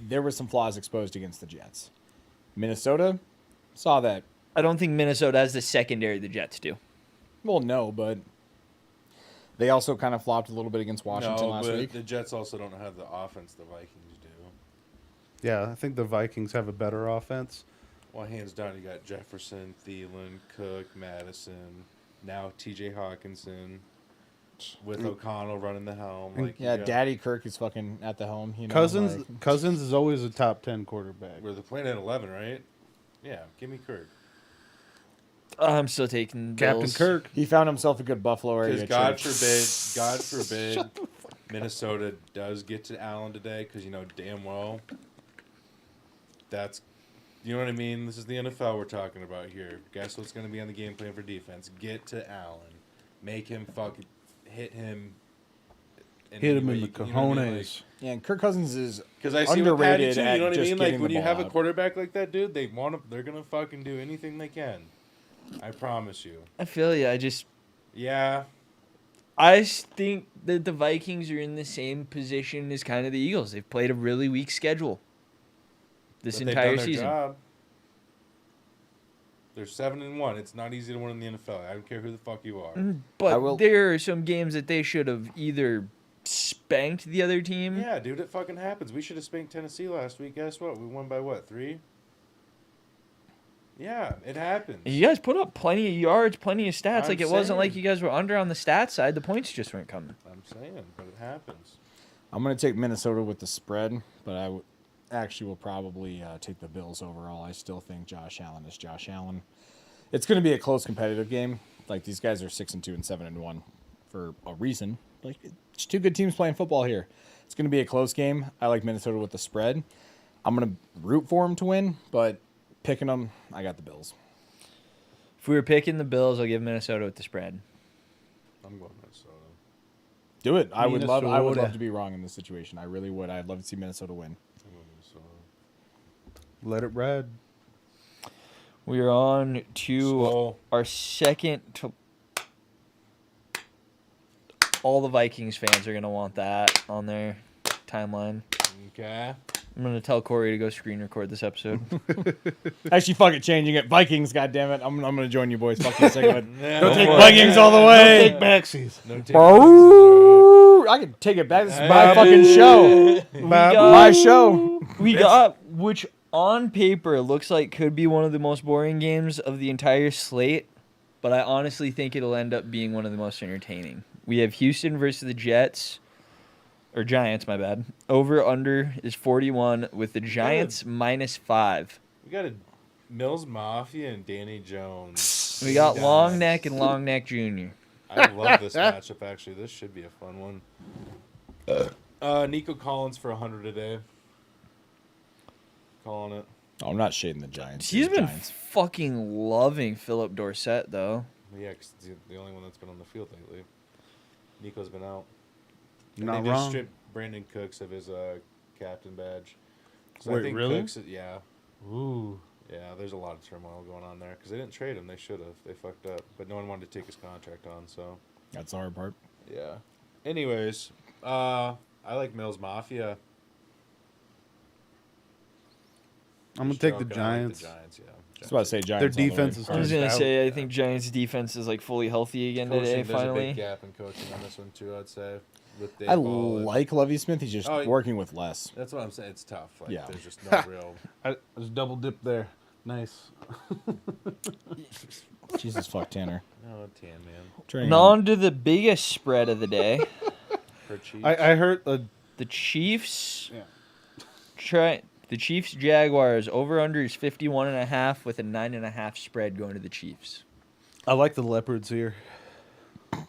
there were some flaws exposed against the Jets. Minnesota saw that. I don't think Minnesota has the secondary the Jets do. Well, no, but they also kind of flopped a little bit against Washington no, last but week. the Jets also don't have the offense the Vikings do. Yeah, I think the Vikings have a better offense. Well, hands down, you got Jefferson, Thielen, Cook, Madison, now T.J. Hawkinson, with O'Connell running the helm. Like, Yeah, you got- Daddy Kirk is fucking at the home. Cousins like- Cousins is always a top 10 quarterback. We're playing at 11, right? Yeah, give me Kirk. I'm still taking Captain Bills. Kirk. he found himself a good Buffalo area. Because God forbid, Minnesota does get to Allen today, because you know damn well that's, you know what I mean? This is the NFL we're talking about here. Guess what's going to be on the game plan for defense? Get to Allen. Make him fucking hit him. Hit him in the cojones. Yeah, and Kirk Cousins is Because I see with Patty underrated too, at you know what I just mean? Like getting when the you ball have a out. quarterback like that, dude, they're gonna fucking do anything they can. I promise you. I feel you. Yeah. I think that the Vikings are in the same position as kind of the Eagles. They've played a really weak schedule this But they've entire done their season. job. They're 7-1. It's not easy to win in the NFL. I don't care who the fuck you are. I But will- there are some games that they should have either spanked the other team. Yeah, dude, it fucking happens. We should have spanked Tennessee last week. Guess what? We won by what, 3? Yeah, it happens. You guys put up plenty of yards, plenty of stats. I'm Like, it wasn't like saying. you guys were under on the stat side. The points just weren't coming. I'm saying, but it happens. I'm going to take Minnesota with the spread, but I actually will probably take the Bills overall. I still think Josh Allen is Josh Allen. It's going to be a close competitive game. Like, these guys are 6-2 and 7-1 for a reason. Like, it's two good teams playing football here. It's going to be a close game. I like Minnesota with the spread. I'm going to root for them to win, but picking them, I got the Bills. If we were picking the Bills, I'll give Minnesota with the spread. I'm going Minnesota. Do it. I would love Minnesota. to be wrong in this situation. I really would. I'd love to see Minnesota win. I'm going Minnesota. Let it ride. We are on to Slow. our second. All the Vikings fans are going to want that on their timeline. Okay. I'm gonna tell Corey to go screen record this episode. Actually, fuck it, changing it. Vikings, goddammit. I'm gonna join you boys. Fucking sick of it. No, Take Vikings all the way. Take backsies. No take Brrrr. I can take it back. This is my fucking show. My show. We got, which on paper looks like could be one of the most boring games of the entire slate, but I honestly think it'll end up being one of the most entertaining. We have Houston versus the Jets, or Giants, my bad. Over under is 41 with the Giants -5. We got a Mills Mafia and Danny Jones. We got Guys. Long Neck and Long Neck Jr. I love this matchup, actually. This should be a fun one. Nico Collins for 100 a day. Calling it. Oh, I'm not shading the Giants. He's These been Giants. fucking loving Philip Dorsett, though. Yeah, 'cause he's the only one that's been on the field lately. Nico's been out. You're And not they just wrong. stripped Brandon Cooks of his captain badge. So Wait, really? Cooks, yeah. Ooh. Yeah, there's a lot of turmoil going on there because they didn't trade him. They should have. They fucked up. But no one wanted to take his contract on, so. That's the hard part. Yeah. Anyways, I like Mills Mafia. I'm gonna take the Joking, I like Giants. the Giants, yeah. I was about to say Giants. Their all the way. defense is I was Turns gonna out- say I think Giants defense is like fully healthy again today. Coaching, there's a Finally, big gap in coaching on this one too, I'd say. With Dave I Ball and- like Lovie Smith. He's just Oh, working with less. That's what I'm saying. It's tough. Like, Yeah. there's just no real. I was double dipped there. Nice. Jesus fuck Tanner. No, tan man. Turning and on to the biggest spread of the day. For Chiefs. I heard The Chiefs. Yeah. The Chiefs Jaguars over under is 51.5 with a 9.5 spread going to the Chiefs. I like the leopards here. I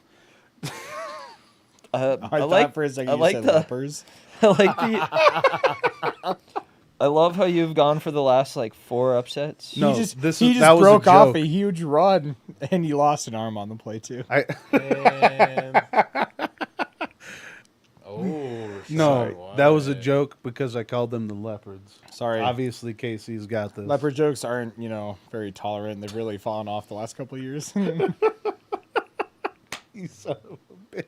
I thought like for a second I you like said the- lepers. I like the. I love how you've gone for the last like 4 upsets. No, he just, this he is- just that was a broke off joke. a huge run and he lost an arm on the play too. And... oh, No, sorry, that was a why? joke because I called them the leopards. Sorry. Obviously, Casey's got this. Leopard jokes aren't, very tolerant. They've really fallen off the last couple of years. You son of a bitch.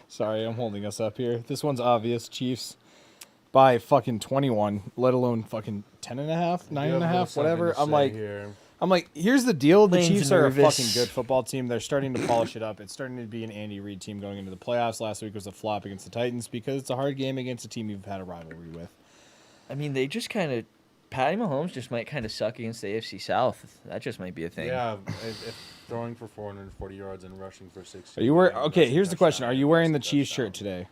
Sorry, I'm holding us up here. This one's obvious. Chiefs by fucking 21, let alone fucking 10.5, I do have 9.5, something whatever. to I'm say like, here. here's the deal. The Lane's Chiefs are a nervous. fucking good football team. They're starting to polish it up. It's starting to be an Andy Reid team going into the playoffs. Last week was a flop against the Titans because it's a hard game against a team you've had a rivalry with. I mean, they just kind of. Patty Mahomes just might kind of suck against the AFC South. That just might be a thing. Yeah, if throwing for 440 yards and rushing for 60. Are you wearing? Okay, here's the question: Are you wearing the Chiefs shirt today?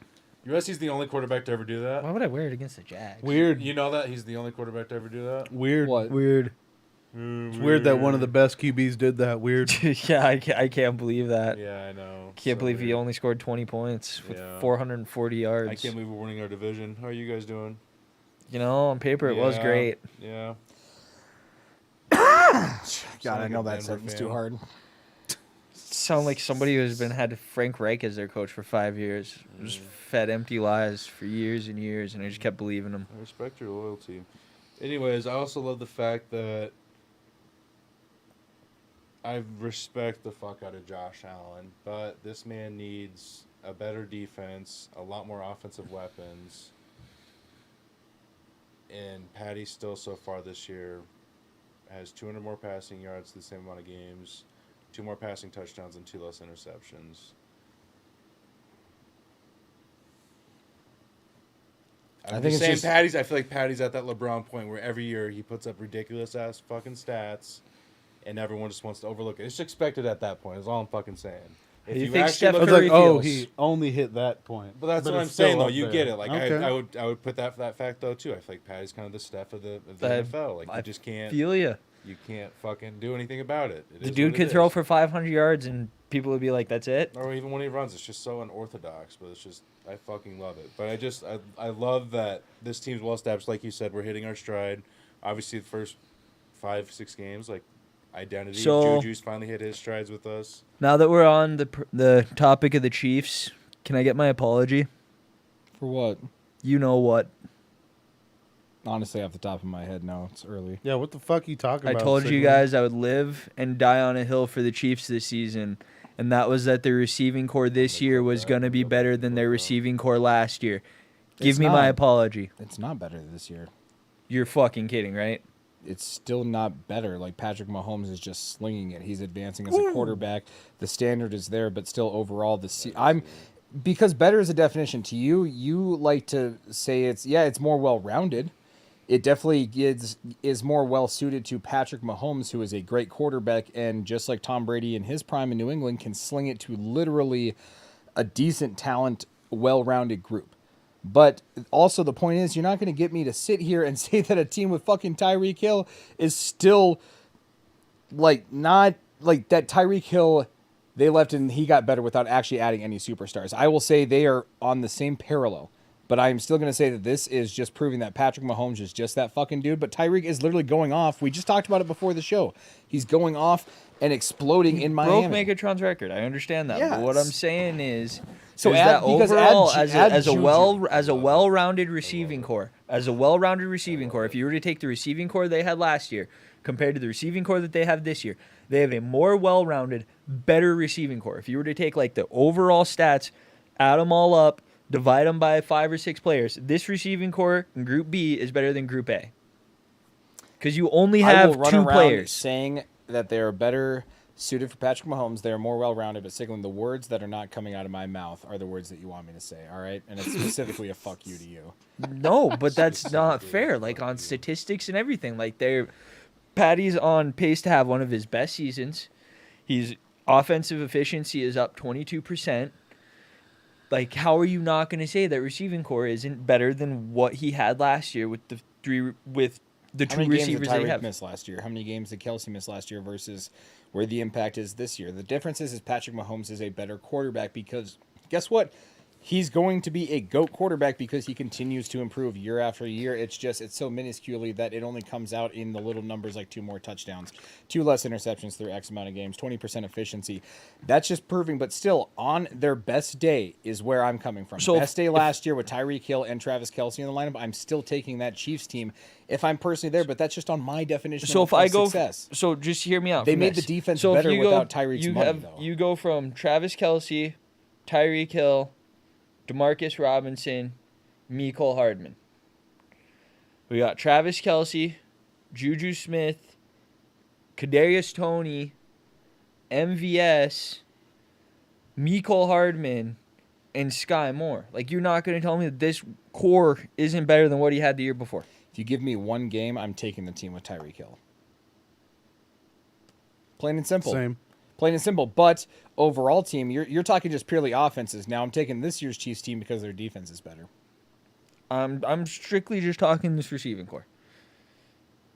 USC's the only quarterback to ever do that. Why would I wear it against the Jags? Weird. You know that he's the only quarterback to ever do that. Weird. What? Weird. It's weird that one of the best QBs did that. Weird. Yeah, I can't believe that. Yeah, I know. Can't So believe he weird. only scored 20 points with Yeah. 440 yards. I can't believe we're winning our division. How are you guys doing? You know, on paper it was Yeah, great. Yeah. God, Sound I like know a that Denver sentence too fan. hard. Sound like somebody who's had Frank Reich as their coach for 5 years. Just fed empty lies for years and years, and I just kept believing him. I respect your loyalty. Anyways, I also love the fact that I respect the fuck out of Josh Allen, but this man needs a better defense, a lot more offensive weapons. And Patty still so far this year has 200 more passing yards, the same amount of games, 2 more passing touchdowns, and 2 less interceptions. I I'm think just it's saying just- Patty's. I feel like Patty's at that LeBron point where every year he puts up ridiculous ass fucking stats, and everyone just wants to overlook it. It's expected at that point. Is all I'm fucking saying. If You you think actually Steph I look was at like, Curry oh, feels- he only hit that point. but that's what I'm it's still saying though. up You there. get it. Like Okay. I would put that fact though too. I feel like Patty's kind of the Steph of the I- NFL. Like I you just can't Feel ya. you can't fucking do anything about it. It The is dude what could it throw is. for 500 yards, and people would be like, "That's it." Or even when he runs, it's just so unorthodox. But it's just I fucking love it. But I love that this team's well established. Like you said, we're hitting our stride. Obviously, the first 5-6 games, like identity. So- Juju's finally hit his strides with us. Now that we're on the topic of the Chiefs, can I get my apology? For what? You know what? Honestly, off the top of my head, no. It's early. Yeah, what the fuck you talking I about? told you Sigmund? guys I would live and die on a hill for the Chiefs this season, and that was that their receiving core this year was going to be better than their receiving core last year. Give me my apology. It's not better this year. You're fucking kidding, right? It's still not better. Like Patrick Mahomes is just slinging it. He's advancing as a quarterback. The standard is there, but still overall, because better is a definition to you. You like to say it's more well rounded. It definitely is more well suited to Patrick Mahomes, who is a great quarterback, and just like Tom Brady in his prime in New England, can sling it to literally a decent talent, well-rounded group. But also the point is, you're not going to get me to sit here and say that a team with fucking Tyreek Hill is still not that Tyreek Hill, they left and he got better without actually adding any superstars. I will say they are on the same parallel. But I'm still going to say that this is just proving that Patrick Mahomes is just that fucking dude. But Tyreek is literally going off. We just talked about it before the show. He's going off and exploding in Miami. Broke Megatron's record. I understand that. Yes. But what I'm saying is, So that overall, as a Juju. well-rounded receiving core, if you were to take the receiving core they had last year compared to the receiving core that they have this year, they have a more well-rounded, better receiving core. If you were to take like the overall stats, add them all up, divide them by 5 or 6 players, this receiving core in Group B is better than Group A. Because you only I will have run 2 around players. saying that they are better suited for Patrick Mahomes. They are more well-rounded, but signaling the words that are not coming out of my mouth are the words that you want me to say, all right? And it's specifically a fuck you to you. No, but that's not fair. Like on statistics and everything, Patty's on pace to have one of his best seasons. His offensive efficiency is up 22%. Like, how are you not going to say that receiving core isn't better than what he had last year with the two receivers How they many games did Tyreek have? miss last year? How many games did Kelsey miss last year versus where the impact is this year? The difference is Patrick Mahomes is a better quarterback because guess what? He's going to be a GOAT quarterback because he continues to improve year after year. It's so minusculely that it only comes out in the little numbers like 2 more touchdowns, 2 less interceptions through X amount of games, 20% efficiency. That's just proving, but still, on their best day is where I'm coming from. So best day last year with Tyreek Hill and Travis Kelce in the lineup, I'm still taking that Chiefs team if I'm personally there, but that's just on my definition So of if I go, success. so just hear me out. They from made this. the defense So if better you without Tyreek's money, though. You go from Travis Kelce, Tyreek Hill, Demarcus Robinson, Mecole Hardman. We got Travis Kelce, Juju Smith, Kadarius Toney, MVS, Mecole Hardman, and Sky Moore. Like, you're not going to tell me that this core isn't better than what he had the year before. If you give me one game, I'm taking the team with Tyreek Hill. Plain and simple. Same. Plain and simple. But overall team, you're talking just purely offenses. Now I'm taking this year's Chiefs team because their defense is better. I'm strictly just talking this receiving core.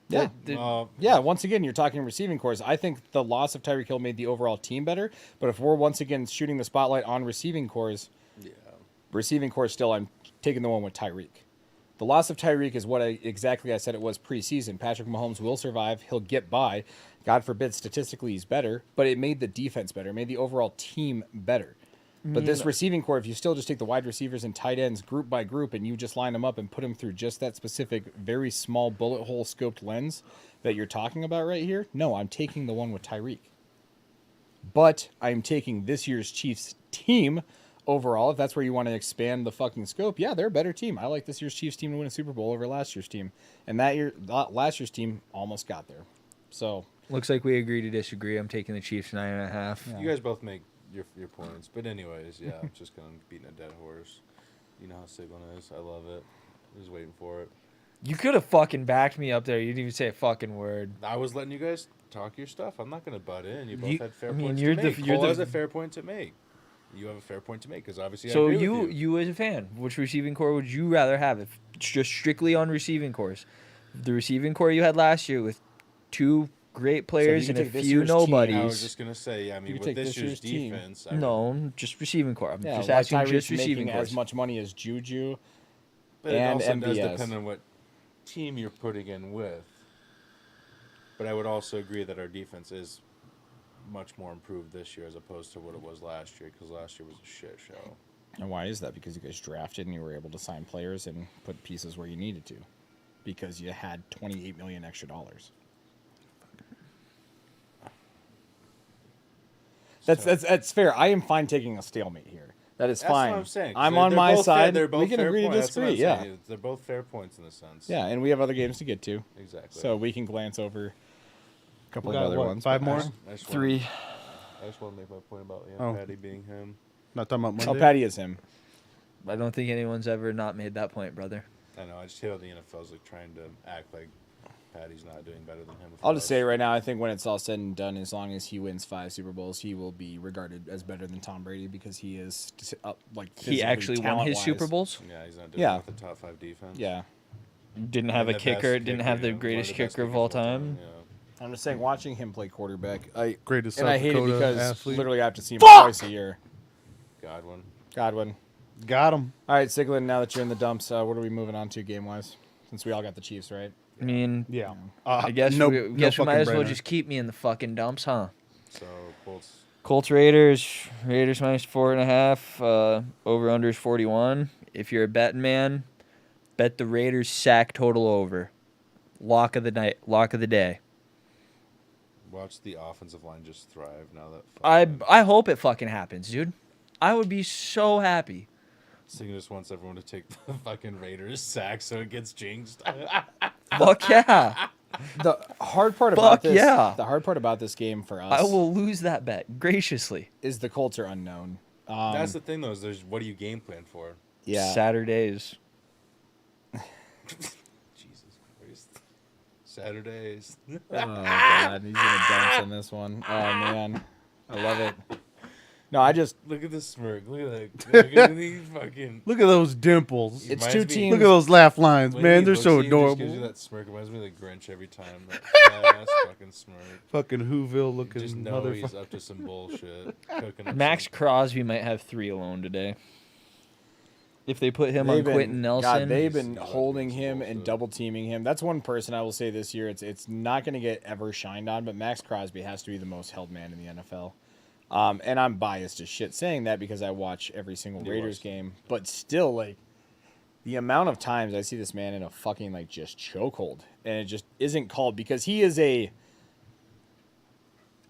Yeah. Uh, Yeah, once again, you're talking receiving cores. I think the loss of Tyreek Hill made the overall team better. But if we're once again shooting the spotlight on receiving cores, still, I'm taking the one with Tyreek. The loss of Tyreek is what I said it was preseason. Patrick Mahomes will survive. He'll get by. God forbid, statistically, he's better. But it made the defense better. It made the overall team better. But this receiving core, if you still just take the wide receivers and tight ends group by group and you just line them up and put them through just that specific, very small bullet hole scoped lens that you're talking about right here, no, I'm taking the one with Tyreek. But I'm taking this year's Chiefs team overall. If that's where you want to expand the fucking scope, yeah, they're a better team. I like this year's Chiefs team to win a Super Bowl over last year's team. And last year's team almost got there. So Looks like we agree to disagree. I'm taking the Chiefs 9.5. You guys both make your points, but anyways, yeah, I'm just gonna beating a dead horse. You know how Siglin is. I love it. I was waiting for it. You could have fucking backed me up there. You didn't even say a fucking word. I was letting you guys talk your stuff. I'm not gonna butt in. You both You- had fair I mean, points you're to the- make. you're Cole the- has a fair point to make. You have a fair point to make because obviously So I agree you with you. as a fan, which receiving core would you rather have? If it's just strictly on receiving cores, the receiving core you had last year with 2 great players you and can a take this few year's team. nobodies. I was just gonna say, I mean, You with take this this year's year's team. defense, I No, just receiving core. I'm yeah, just like asking Tyreek's just receiving making cores. as much money as Juju. but it and also does MVS. depend on what team you're putting in with. But I would also agree that our defense is much more improved this year as opposed to what it was last year because last year was a shit show. And why is that? Because you guys drafted and you were able to sign players and put pieces where you needed to. Because you had $28 million extra dollars. That's fair. I am fine taking a stalemate here. That is That's fine. what I'm saying. I'm on They're my both fair- side. They're both We can fair agree to points. That's what I'm disagree. Yeah. saying. They're both fair points in a sense. Yeah, and we have other games to get to. Exactly. So we can glance over a couple We of got, other what, ones. 5 but- more? I just 3. I just want to make my point about Oh. Patty being him. Not talking about Oh, Monday. Patty is him. I don't think anyone's ever not made that point, brother. I know. I just hate how the NFL's like trying to act like Patty's not doing better than him. I'll just say right now, I think when it's all said and done, as long as he wins 5 Super Bowls, he will be regarded as better than Tom Brady because he is like He physically, actually won his talent-wise. Super Bowls. Yeah, he's not doing Yeah. it with the top 5 defense. Yeah, Didn't have a And the kicker. best Didn't have the yeah, one of greatest the best kicker of kickers all time. Yeah. I'm just saying, watching him play quarterback, Greatest and South I hate Dakota it because athlete. literally I have to see him twice a year. Godwin. Godwin. Got him. All right, Siglin. Now that you're in the dumps, what are we moving on to game wise? Since we all got the Chiefs, right? I mean, Yeah. I guess no, we no guess we might fucking as well brainer. just keep me in the fucking dumps, huh? So Colts. Colts Raiders minus 4.5. Over under is 41. If you're a betting man, bet the Raiders sack total over. Lock of the night. Lock of the day. Watch the offensive line just thrive now that. I hope it fucking happens, dude. I would be so happy. Singing just wants everyone to take the fucking Raiders sack so it gets jinxed. Fuck yeah. The hard part about Fuck this, yeah. the hard part about this game for us, I will lose that bet graciously. is the Colts are unknown. That's the thing, though. Is there's what do you game plan for? Yeah. Saturdays. Jesus Christ. Saturdays. Oh god, he's gonna dance in this one. Oh man, I love it. No, I just Look at the smirk. Look at that. Look at these fucking. Look at those dimples. it's Reminds two me- teams. Look at those laugh lines, when man. he They're looks so at you, just gives you adorable. that smirk. Reminds me of the Grinch every time. That ass fucking smirk. Fucking Whoville You looking just know he's motherfucker. up to some bullshit. Cooking up Max some- Crosby might have 3 alone today. If they put him on Quentin Nelson. God, they've been He's holding not him bullshit. and double teaming him. That's one person I will say this year. It's not going to get ever shined on, but Max Crosby has to be the most held man in the NFL. And I'm biased as shit saying that because I watch every single You Raiders watch. game. But still, like, the amount of times I see this man in a fucking, like, just chokehold. And it just isn't called because he is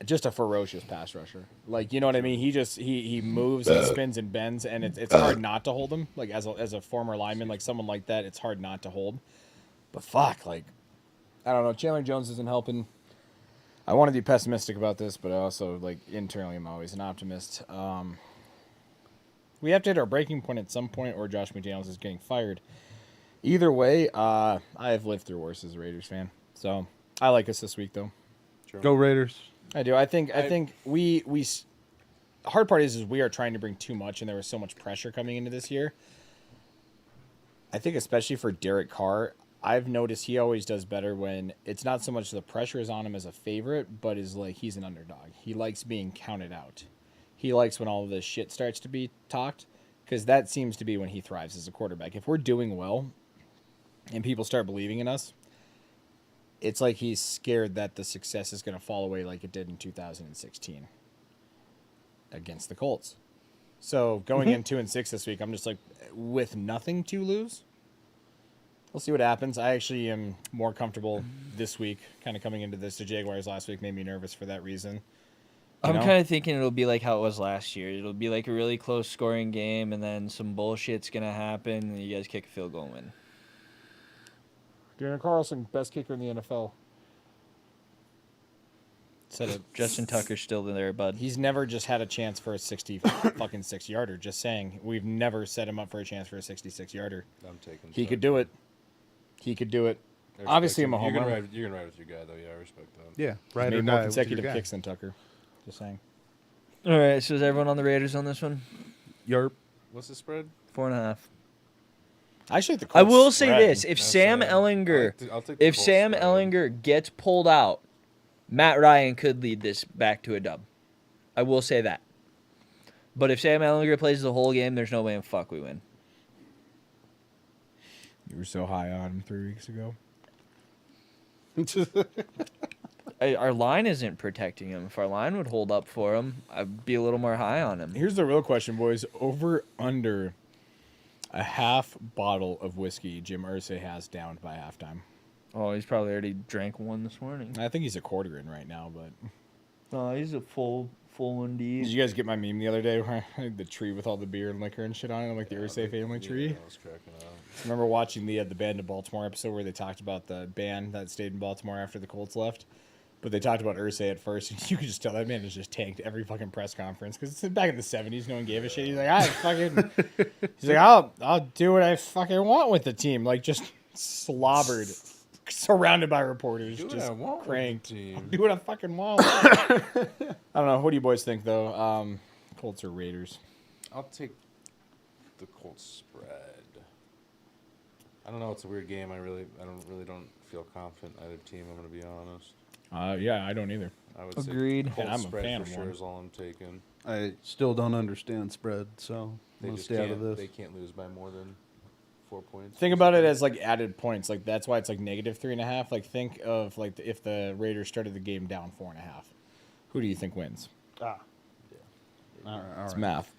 just a ferocious pass rusher. Like, you know what I mean? He moves and spins and bends, and it's hard not to hold him. Like, as a former lineman, like someone like that, it's hard not to hold. But fuck, like, I don't know. Chandler Jones isn't helping. I want to be pessimistic about this, but I also, like, internally I'm always an optimist. We have to hit our breaking point at some point, or Josh McDaniels is getting fired. Either way, I have lived through worse as a Raiders fan. So I like us this week, though. Go Raiders. I do. I think we hard part is we are trying to bring too much, and there was so much pressure coming into this year. I think especially for Derek Carr, I've noticed he always does better when it's not so much the pressure is on him as a favorite, but is like he's an underdog. He likes being counted out. He likes when all of this shit starts to be talked, because that seems to be when he thrives as a quarterback. If we're doing well and people start believing in us, it's like he's scared that the success is going to fall away like it did in 2016 against the Colts. So going in 2-6 this week, I'm just like, with nothing to lose, we'll see what happens. I actually am more comfortable this week, kind of coming into this. The Jaguars last week made me nervous for that reason. You I'm know? kind of thinking it'll be like how it was last year. It'll be like a really close scoring game, and then some bullshit's going to happen, and you guys kick a field goal and win. Darren Carlson, best kicker in the NFL. Said it. Justin Tucker's still there, bud. He's never just had a chance for a 66 yarder. Just saying, we've never set him up for a chance for a 66-yarder. I'm taking. He could do it. He could do it. I respect Obviously, him. I'm a You're homer. gonna ride with your guy, though. Yeah, I respect that. Yeah, right or Made die. more with your consecutive guy. kicks than Tucker. Just saying. All right, so is everyone on the Raiders on this one? Yerp. What's the spread? 4.5. I actually think the I Colts will say spread. this: if That's Sam right. Ellinger, I'll take the if Colts Sam spread. Ellinger gets pulled out, Matt Ryan could lead this back to a dub. I will say that. But if Sam Ellinger plays the whole game, there's no way in fuck we win. You were so high on him 3 weeks ago. Our line isn't protecting him. If our line would hold up for him, I'd be a little more high on him. Here's the real question, boys. Over under a half bottle of whiskey Jim Irsay has downed by halftime. Oh, he's probably already drank one this morning. I think he's a quarter in right now, but No, he's a full full one Did deep. you guys get my meme the other day where I had the tree with all the beer and liquor and shit on it, like the Ursay family tree? Yeah, I was cracking up. I remember watching the Band of Baltimore episode where they talked about the band that stayed in Baltimore after the Colts left. But they talked about Ursay at first, and you could just tell that man has just tanked every fucking press conference because it's back in the '70s. No one gave a shit. He's like, he's like, I'll do what I fucking want with the team. Like just slobbered, surrounded by reporters, Do what just I want with the cranked. team. Do what I fucking want. I don't know. What do you boys think though? Colts or Raiders? I'll take the Colts spread. I don't know. It's a weird game. I don't feel confident in either team. I'm gonna be honest. Yeah, I don't either. I would Agreed. say Colts I'm a spread fan for of sure one. is all I'm taking. I still don't understand spread, so I'm They gonna just stay out of can't. They this. can't lose by more than 4 points. Think about it as like added points. Like that's why it's like -3.5. Like think of like if the Raiders started the game down 4.5. Who do you think wins? All right, all It's right. math.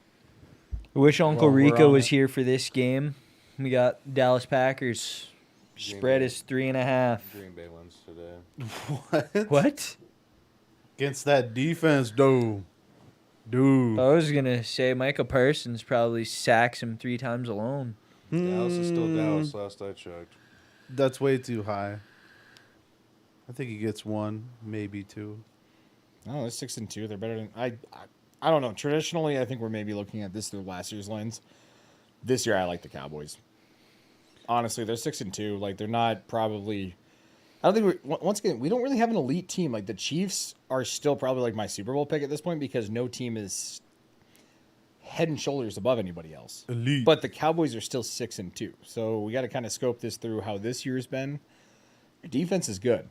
I wish Uncle Well, we're Rico on was it. here for this game. We got Dallas Packers. Green Spread Bay. is 3.5. Green Bay wins today. What? What? Against that defense, dude. Dude. I was gonna say Micah Parsons probably sacks him 3 times alone. Dallas is still Mm, Dallas. Last I checked. That's way too high. I think he gets 1, maybe 2. No, they're 6-2. They're better than I don't know. Traditionally, I think we're maybe looking at this through last year's lens. This year, I like the Cowboys. Honestly, they're 6-2. Like they're not probably. I don't think once again we don't really have an elite team. Like the Chiefs are still probably like my Super Bowl pick at this point because no team is head and shoulders above anybody else. Elite. But the Cowboys are still 6-2. So we got to kind of scope this through how this year's been. Your defense is good,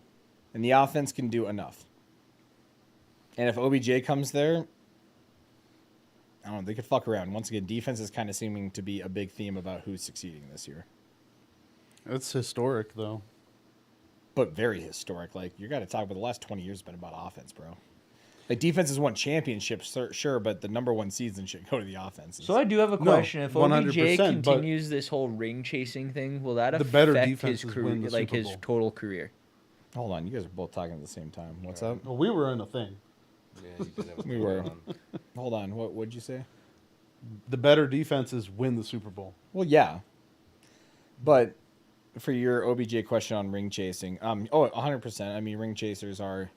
and the offense can do enough. And if OBJ comes there, I don't know, they could fuck around. Once again, defense is kind of seeming to be a big theme about who's succeeding this year. It's historic, though. But very historic. Like, you got to talk about the last 20 years has been about offense, bro. Like, defense has won championships, sure, but the number one season should go to the offenses. So I do have a question. If 100%, OBJ but continues this whole ring chasing thing, will that the affect better his defenses career, win the like Super his Bowl. total career? Hold on, you guys are both talking at the same time. What's up? Well, we were in a thing. Yeah, you did have a We point were. on. Hold on, what'd you say? The better defenses win the Super Bowl. Well, yeah. But for your OBJ question on ring chasing, 100%. I mean, ring chasers are,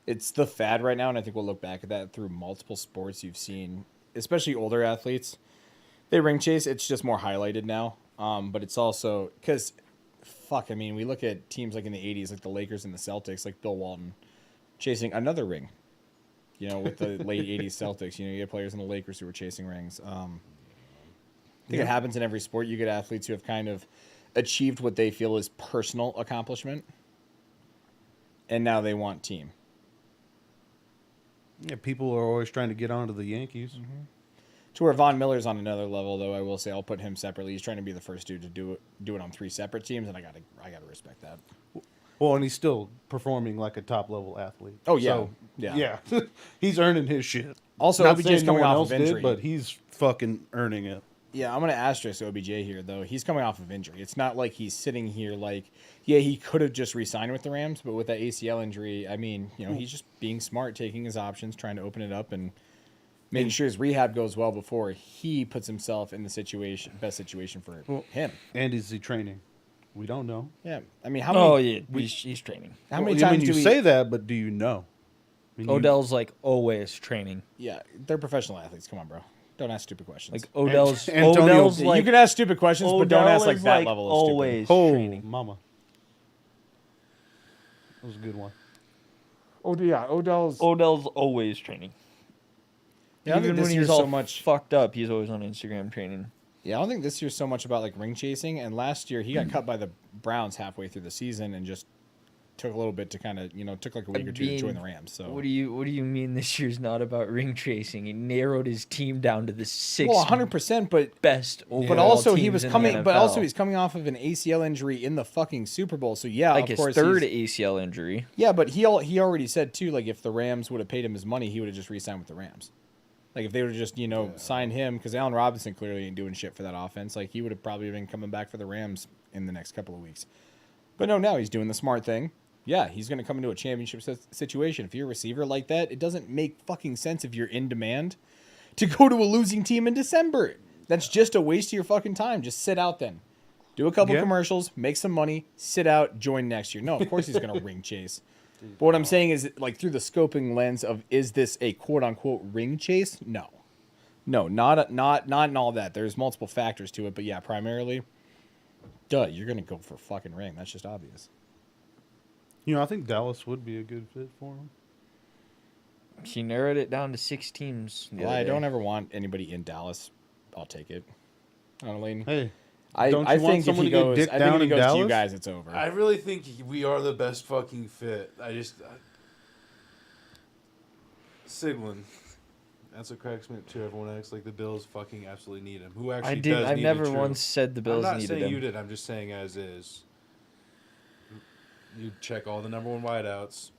it's the fad right now, and I think we'll look back at that through multiple sports you've seen, especially older athletes. They ring chase. It's just more highlighted now. But it's also because, I mean, we look at teams like in the 80s, like the Lakers and the Celtics, like Bill Walton, chasing another ring. You know, with the late 80s Celtics, you had players in the Lakers who were chasing rings. I think it happens in every sport. You get athletes who have kind of achieved what they feel is personal accomplishment, and now they want team. Yeah, people are always trying to get onto the Yankees. To where Von Miller's on another level, though, I will say I'll put him separately. He's trying to be the first dude to do it on 3 separate teams, and I gotta respect that. Well, and he's still performing like a top level athlete. Oh, yeah. So, Yeah. He's earning his shit. Also, Not OBJ's saying no coming one off else of injury. did, but he's fucking earning it. Yeah, I'm going to asterisk OBJ here, though. He's coming off of injury. It's not like he's sitting here like, yeah, he could have just re-signed with the Rams, but with that ACL injury, I mean, he's just being smart, taking his options, trying to open it up, and making sure his rehab goes well before he puts himself in the best situation for him. And is he training? We don't know. Yeah, I mean, how many? Oh yeah, he's training. How many I times mean, do you we say that, but do you know? I mean, Odell's like always training. Yeah, they're professional athletes. Come on, bro. Don't ask stupid questions. Like Odell's Antonio- Odell's Yeah, like you can ask stupid questions, but don't Odell ask like is, that like, level of stupid. always Oh, training. mama. That was a good one. Oh yeah, Odell's always training. Yeah, I don't Even think when this he's year's all so much. fucked up, he's always on Instagram training. Yeah, I don't think this year's so much about like ring chasing. And last year he got cut by the Browns halfway through the season and just took a little bit to kind of took like a week or two to join the Rams. So What do you mean this year's not about ring chasing? He narrowed his team down to the 6 well, 100%, but best but overall also he teams was in the coming, but also NFL. he's coming off of an ACL injury in the fucking Super Bowl. So yeah, like of his course third he's- ACL injury. Yeah, but he already said too, like if the Rams would have paid him his money, he would have just re-signed with the Rams. Like if they would have just signed him, because Allen Robinson clearly ain't doing shit for that offense. Like he would have probably been coming back for the Rams in the next couple of weeks. But no, now he's doing the smart thing. Yeah, he's going to come into a championship situation. If you're a receiver like that, it doesn't make fucking sense if you're in demand to go to a losing team in December. That's just a waste of your fucking time. Just sit out then. Do a couple Yeah. commercials, make some money, sit out, join next year. No, of course he's going to ring chase. But what I'm saying is, like, through the scoping lens of, is this a quote-unquote ring chase? No. No, not in all that. There's multiple factors to it, but yeah, primarily, you're going to go for fucking ring. That's just obvious. You know, I think Dallas would be a good fit for him. She narrowed it down to 6 teams. the Well, other I day. don't ever want anybody in Dallas. I'll take it. Lane. Hey, I don't I you want think if someone he to get goes, dick I think down if he in goes to you Dallas? guys, it's over. I really think we are the best fucking fit. Siglin. That's what cracks me up too. Everyone acts like the Bills fucking absolutely need him. Who actually I does didn't. I've need never him, true. once said the Bills I'm not needed saying him. you did. I'm just saying as is. You check all the number one wideouts.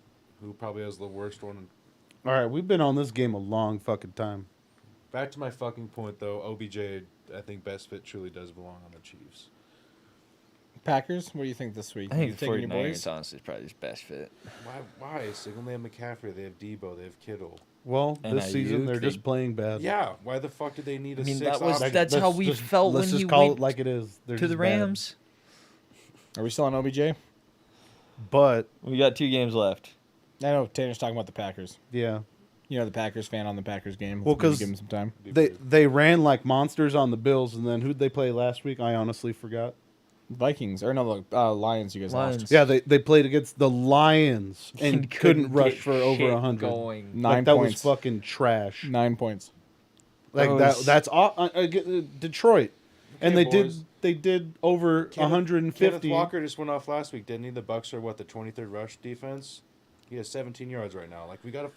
Who probably has the worst one? all right, we've been on this game a long fucking time. Back to my fucking point though. OBJ, I think best fit truly does belong on the Chiefs. Packers, what do you think this week? I think you taking your 49ers boys? honestly is probably his best fit. Why? Siglin, they have McCaffrey, they have Debo, they have Kittle. Well, And this season Ayuk, they're they- just playing bad. Yeah. Why the fuck did they need a I mean, six that was option? that's how we felt when let's just he call went it like it is. They're to the just bad. Rams. Are we still on OBJ? But We got 2 games left. I know Tanner's talking about the Packers. yeah, You know, the Packers fan on the Packers game. Well, Let's maybe 'cause give him some time. they ran like monsters on the Bills, and then who'd they play last week? I honestly forgot. Vikings or no, Lions. You guys Lions. lost. Yeah, they played against the Lions and couldn't rush get for over shit 100. Going. Nine Like that points. was fucking trash. 9 points. Like That that was- that's Detroit, and Okay, they boys. did over Kenneth 150. Walker just went off last week, didn't he? The Bucks are what, the 23rd rush defense? He has 17 yards right now. Like we gotta.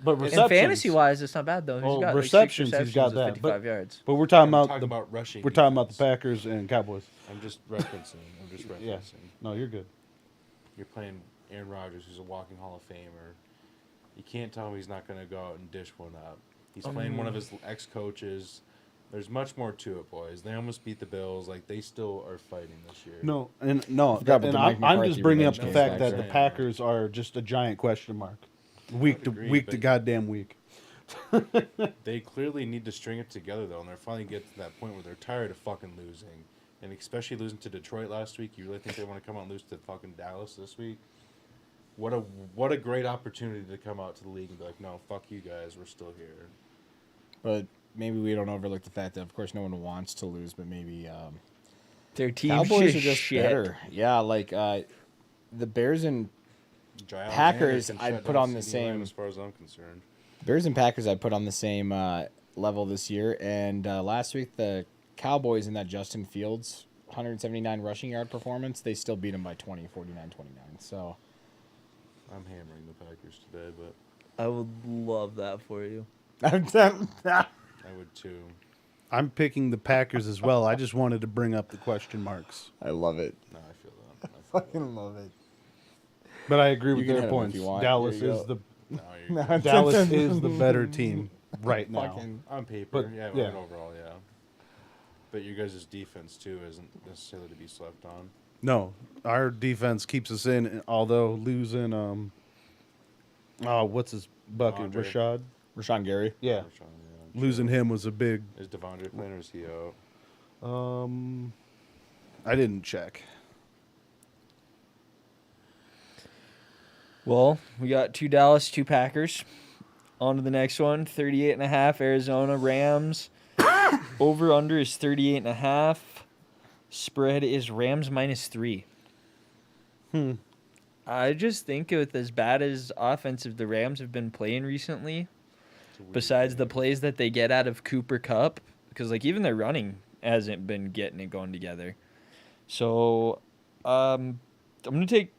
But And receptions, fantasy wise, it's not bad though. He's Well, got receptions, like 6 he's got receptions that, of 55 but- yards. But we're talking I'm about talking the about rushing. we're talking about the defense. Packers and Cowboys. I'm just referencing. Yeah. No, you're good. You're playing Aaron Rodgers, who's a walking Hall of Famer. You can't tell me he's not going to go out and dish one up. He's playing one of his ex-coaches. There's much more to it, boys. They almost beat the Bills. Like they still are fighting this year. No, Forgot about and the I'm Mike just McCarthy bringing up revenge the game fact back that the there. Packers are just a giant question mark, week to Agreed, but- goddamn week. They clearly need to string it together though, and they're finally getting to that point where they're tired of fucking losing, and especially losing to Detroit last week. You really think they want to come out and lose to fucking Dallas this week? What a great opportunity to come out to the league and be like, no, fuck you guys, we're still here. But maybe we don't overlook the fact that, of course, no one wants to lose, but maybe Their team's Cowboys just are just shit. better. Yeah, like the Bears and Jai Packers, Alexander can I'd shut put down on the CeeDee Lamb same- as far as I'm concerned. Packers I put on the same level this year. And last week, the Cowboys in that Justin Fields 179 rushing yard performance, they still beat them by 20, 49-29. So I'm hammering the Packers today, but I would love that for you. I would too. I'm picking the Packers as well. I just wanted to bring up the question marks, I love it. No, I feel that. Fucking love it. but I agree with can their hit 'em if points. you want. Dallas Here you is go. the No, Dallas is the better team right now. Fucking on paper, But, yeah, yeah. and overall, yeah. But your guys' defense too isn't necessarily to be slept on. No, our defense keeps us in, although losing what's his bucket, Andre. Rashad? Rashawn Gary. Yeah, We're trying, yeah, losing him was a big. Is Devondre playing or is he out? I didn't check. Well, we got 2 Dallas, 2 Packers. On to the next one. 38.5 Arizona Rams. Over under is 38.5. Spread is Rams -3. I just think with as bad as offensive the Rams have been playing recently, It's a weird besides the game. plays that they get out of Cooper Cup, because like even their running hasn't been getting it going together. So I'm gonna take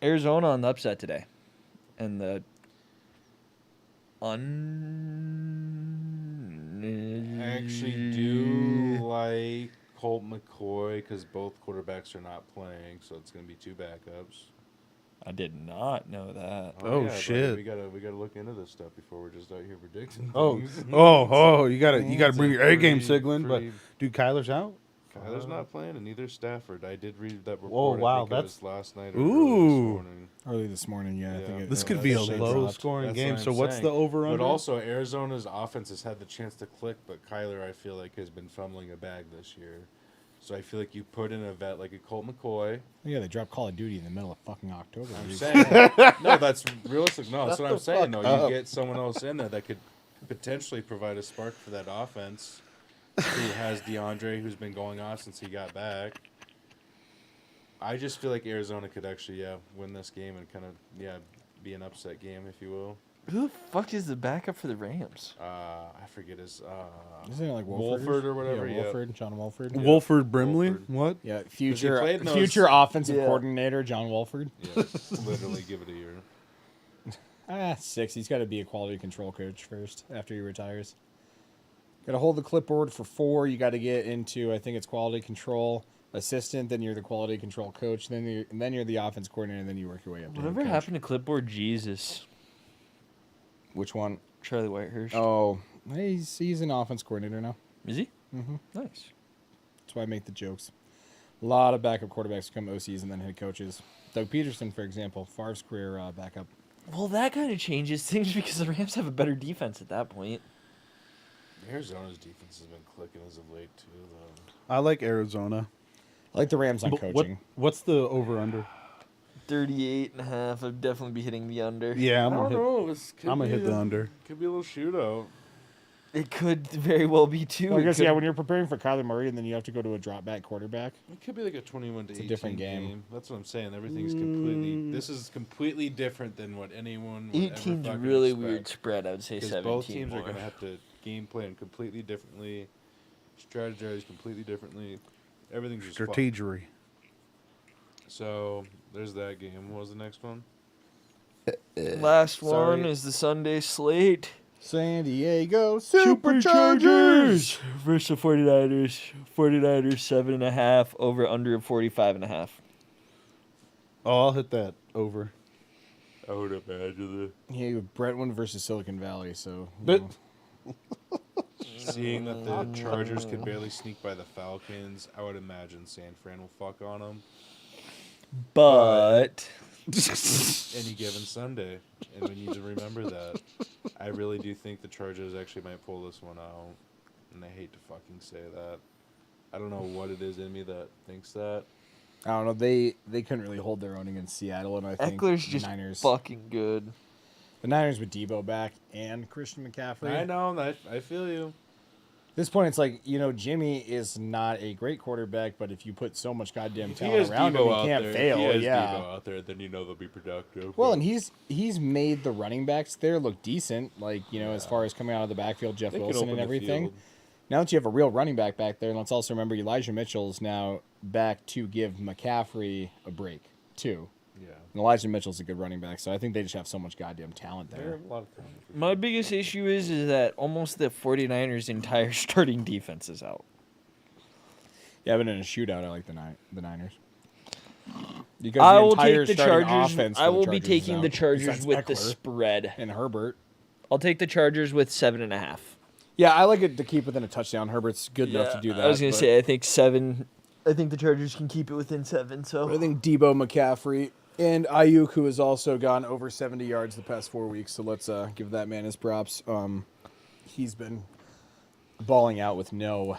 Arizona on the upset today, and the I actually do like Colt McCoy because both quarterbacks are not playing, so it's going to be 2 backups. I did not know that. Oh, yeah, buddy, shit. we gotta look into this stuff before we're just out here predicting. Oh, things. oh, you gotta bring your A game, Free- Siglin. But free- dude, Kyler's out. Kyler's not playing, and neither Stafford. I did read that report. Whoa, wow, I think it that's- was last night or Ooh. early this morning. Early this morning, yeah. I Yeah. think it, This yeah, could that be a shade low dropped. scoring That's game. what So I'm what's saying. the over under? But also, Arizona's offense has had the chance to click, but Kyler, I feel like, has been fumbling a bag this year. So I feel like you put in a vet like a Colt McCoy. Yeah, they dropped Call of Duty in the middle of fucking October. I'm dude. saying, no, that's realistic. No, that's Shut what I'm the saying. fuck No, up. you get someone else in there that could potentially provide a spark for that offense. Who has DeAndre, who's been going off since he got back. I just feel like Arizona could actually, win this game and kind of, be an upset game, if you will. Who the fuck is the backup for the Rams? I forget his Isn't it like Wolford or whatever. Yeah, Yeah, Wolford, John Wolford. Wolford Brimley? Wolford. What? Yeah, played in those- future offensive Yeah. coordinator John Wolford. Yeah, literally give it a year. 6. He's got to be a quality control coach first after he retires. Got to hold the clipboard for 4. You got to get into, I think it's quality control assistant. Then you're the quality control coach. Then you're the offense coordinator. And then you work your way up. to head Whatever coach. happened to clipboard Jesus? Which one? Charlie Whitehurst. Oh, he's an offense coordinator now. Is he? Mm-hmm. Nice. That's why I make the jokes. A lot of backup quarterbacks become OCs and then head coaches. Doug Peterson, for example, Favre's career backup. Well, that kind of changes things because the Rams have a better defense at that point. Arizona's defense has been clicking as of late too, though. I like Arizona. I like the Rams on But coaching. what's the over under? 38.5. I'd definitely be hitting the under. Yeah, I'm I don't gonna hit. know. This could I'm gonna be hit the under. Could be a little shootout. It could very well be too. Well, I It guess, could- yeah, when you're preparing for Kyler Murray and then you have to go to a drop back quarterback. It could be like a 21 to It's a 18 different game. That's what I'm saying. Everything's completely. This is completely different than what anyone. Would 18's ever really fucking weird expect. spread. I would say Because 17 both teams more. are going to have to game plan completely differently, strategize completely differently. Everything's just fucked. Strategery. So there's that game. What was the next one? Last one Sorry. is the Sunday slate. San Diego Superchargers versus the 49ers. 49ers 7.5 over under 45.5. Oh, I'll hit that over. I would imagine Yeah, you have Brentwood versus Silicon Valley, so. you But- know. seeing that the Chargers can barely sneak by the Falcons. I would imagine San Fran will fuck on them But any given Sunday, and we need to remember that. I really do think the Chargers actually might pull this one out, and I hate to fucking say that. I don't know what it is in me that thinks that. I don't know. They couldn't really hold their own against Seattle, and I think Eckler's the just Niners. fucking good. The Niners with Debo back and Christian McCaffrey. I know, I feel you. At this point, it's like, Jimmy is not a great quarterback, but if you put so much goddamn If he talent has around him, Debo he out can't there, fail. if he has Yeah. Debo out there, then they'll be productive. Well, but and he's made the running backs there look decent, like, as far as coming out of the backfield, Jeff they can Wilson open and the everything. field. Now that you have a real running back back there, and let's also remember Elijah Mitchell's now back to give McCaffrey a break, too. Yeah. And Elijah Mitchell's a good running back, so I think they just have so much goddamn talent They there. have a lot of talent. for My sure. biggest issue is that almost the 49ers' entire starting defense is out. Yeah, but in a shootout, I like the Niners. Because I the will entire take the starting Chargers. offense I for the will be Chargers is taking the out, Chargers besides with the Eckler spread. and Herbert. I'll take the Chargers with 7.5. Yeah, I like it to keep within a touchdown. Herbert's good enough to do that. I was gonna but say I think 7. I think the Chargers can keep it within 7. So I think Debo, McCaffrey, and Ayuk, who has also gone over 70 yards the past 4 weeks. So let's give that man his props. He's been balling out with no,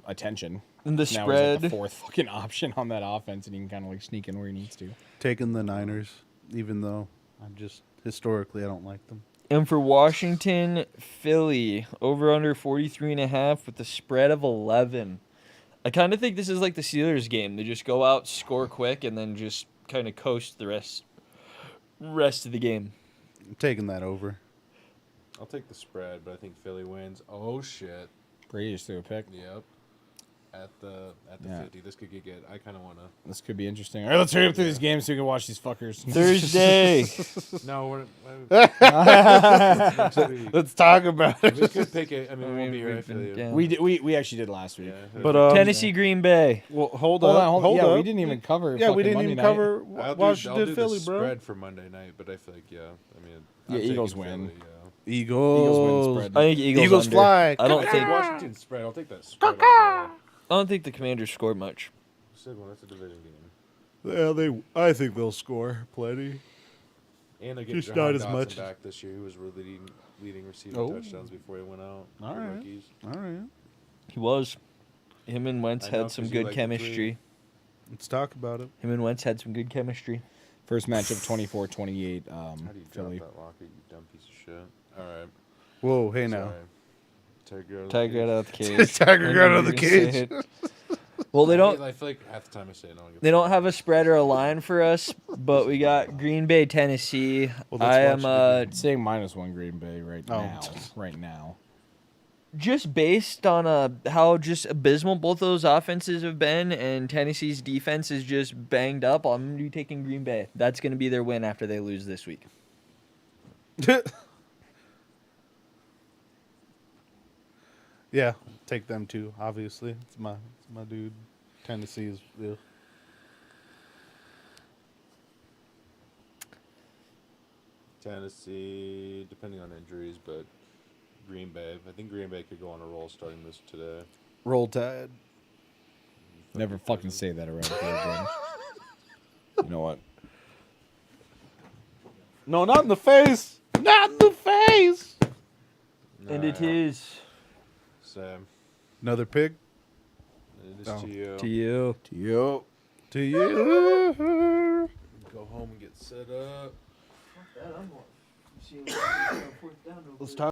attention. And the Now he's like spread. the fourth fucking option on that offense, and he can kind of like sneak in where he needs to. Taking the Niners, even though I'm just historically I don't like them. And for Washington, Philly over under 43.5 with the spread of 11. I kind of think this is like the Steelers game. They just go out, score quick, and then just kind of coast the rest of the game. I'm taking that over. I'll take the spread, but I think Philly wins. Oh shit! Brady just threw a pick. Yep. At the Yeah. 50, this could get good. I kind of want to. This could be interesting. All right, let's hurry up through these games so we can watch these fuckers. Thursday. No, we're next week. Let's talk about We it. could pick it. I mean, we won't be here. I feel you. Yeah. we actually did last week. Yeah. But Tennessee, Green Bay. well, hold Hold up, on, hold yeah, up. we didn't even cover. Yeah, we fucking didn't Monday even night. cover I'll Washington, do Philly, the bro. spread for Monday night, but I feel like yeah. I mean, Yeah, I'm Eagles taking win. Philly, yeah. Eagles. Eagles win the spread. I think Eagles, Eagles under. fly. I don't I'll think. take Washington spread. I'll take that spread. Overall. I don't think the Commanders scored much. Said one. That's a division game. Yeah, I think they'll score plenty. And I get Just Jahan not as Dotson much. back this year. He was leading receiving Oh. touchdowns before he went out. All for right. rookies. All right, He was. Him and Wentz I know, had some 'cause you good like the tweet. chemistry. let's talk about it. Him and Wentz had some good chemistry. First matchup 24-28. How do you Philly. drop that locker, you dumb piece of shit? All right. Whoa, hey now. Sorry. Tiger out of the Tiger cage. out of the cage. Tiger I got knew out you of the were gonna say cage. it. Well, they don't. I feel like half the time I say it, I don't get They don't have a spread or a line for us, but we got Green Bay, Tennessee. Well, I let's am watch It's saying -1 Green Bay right Oh. now. Right now. just based on how just abysmal both those offenses have been, and Tennessee's defense is just banged up. I'm gonna be taking Green Bay. That's gonna be their win after they lose this week. Yeah, take them too. Obviously, it's my dude. Tennessee is. Yeah. Tennessee, depending on injuries, but Green Bay. I think Green Bay could go on a roll starting this today. Roll Tide. Never fucking say that around here, Jordan. You know what? No, not in the face. Not in the face. And it is Sam. Another pig. It is Oh. to you. to you. Yo. To you. Go home and get set up. Let's talk.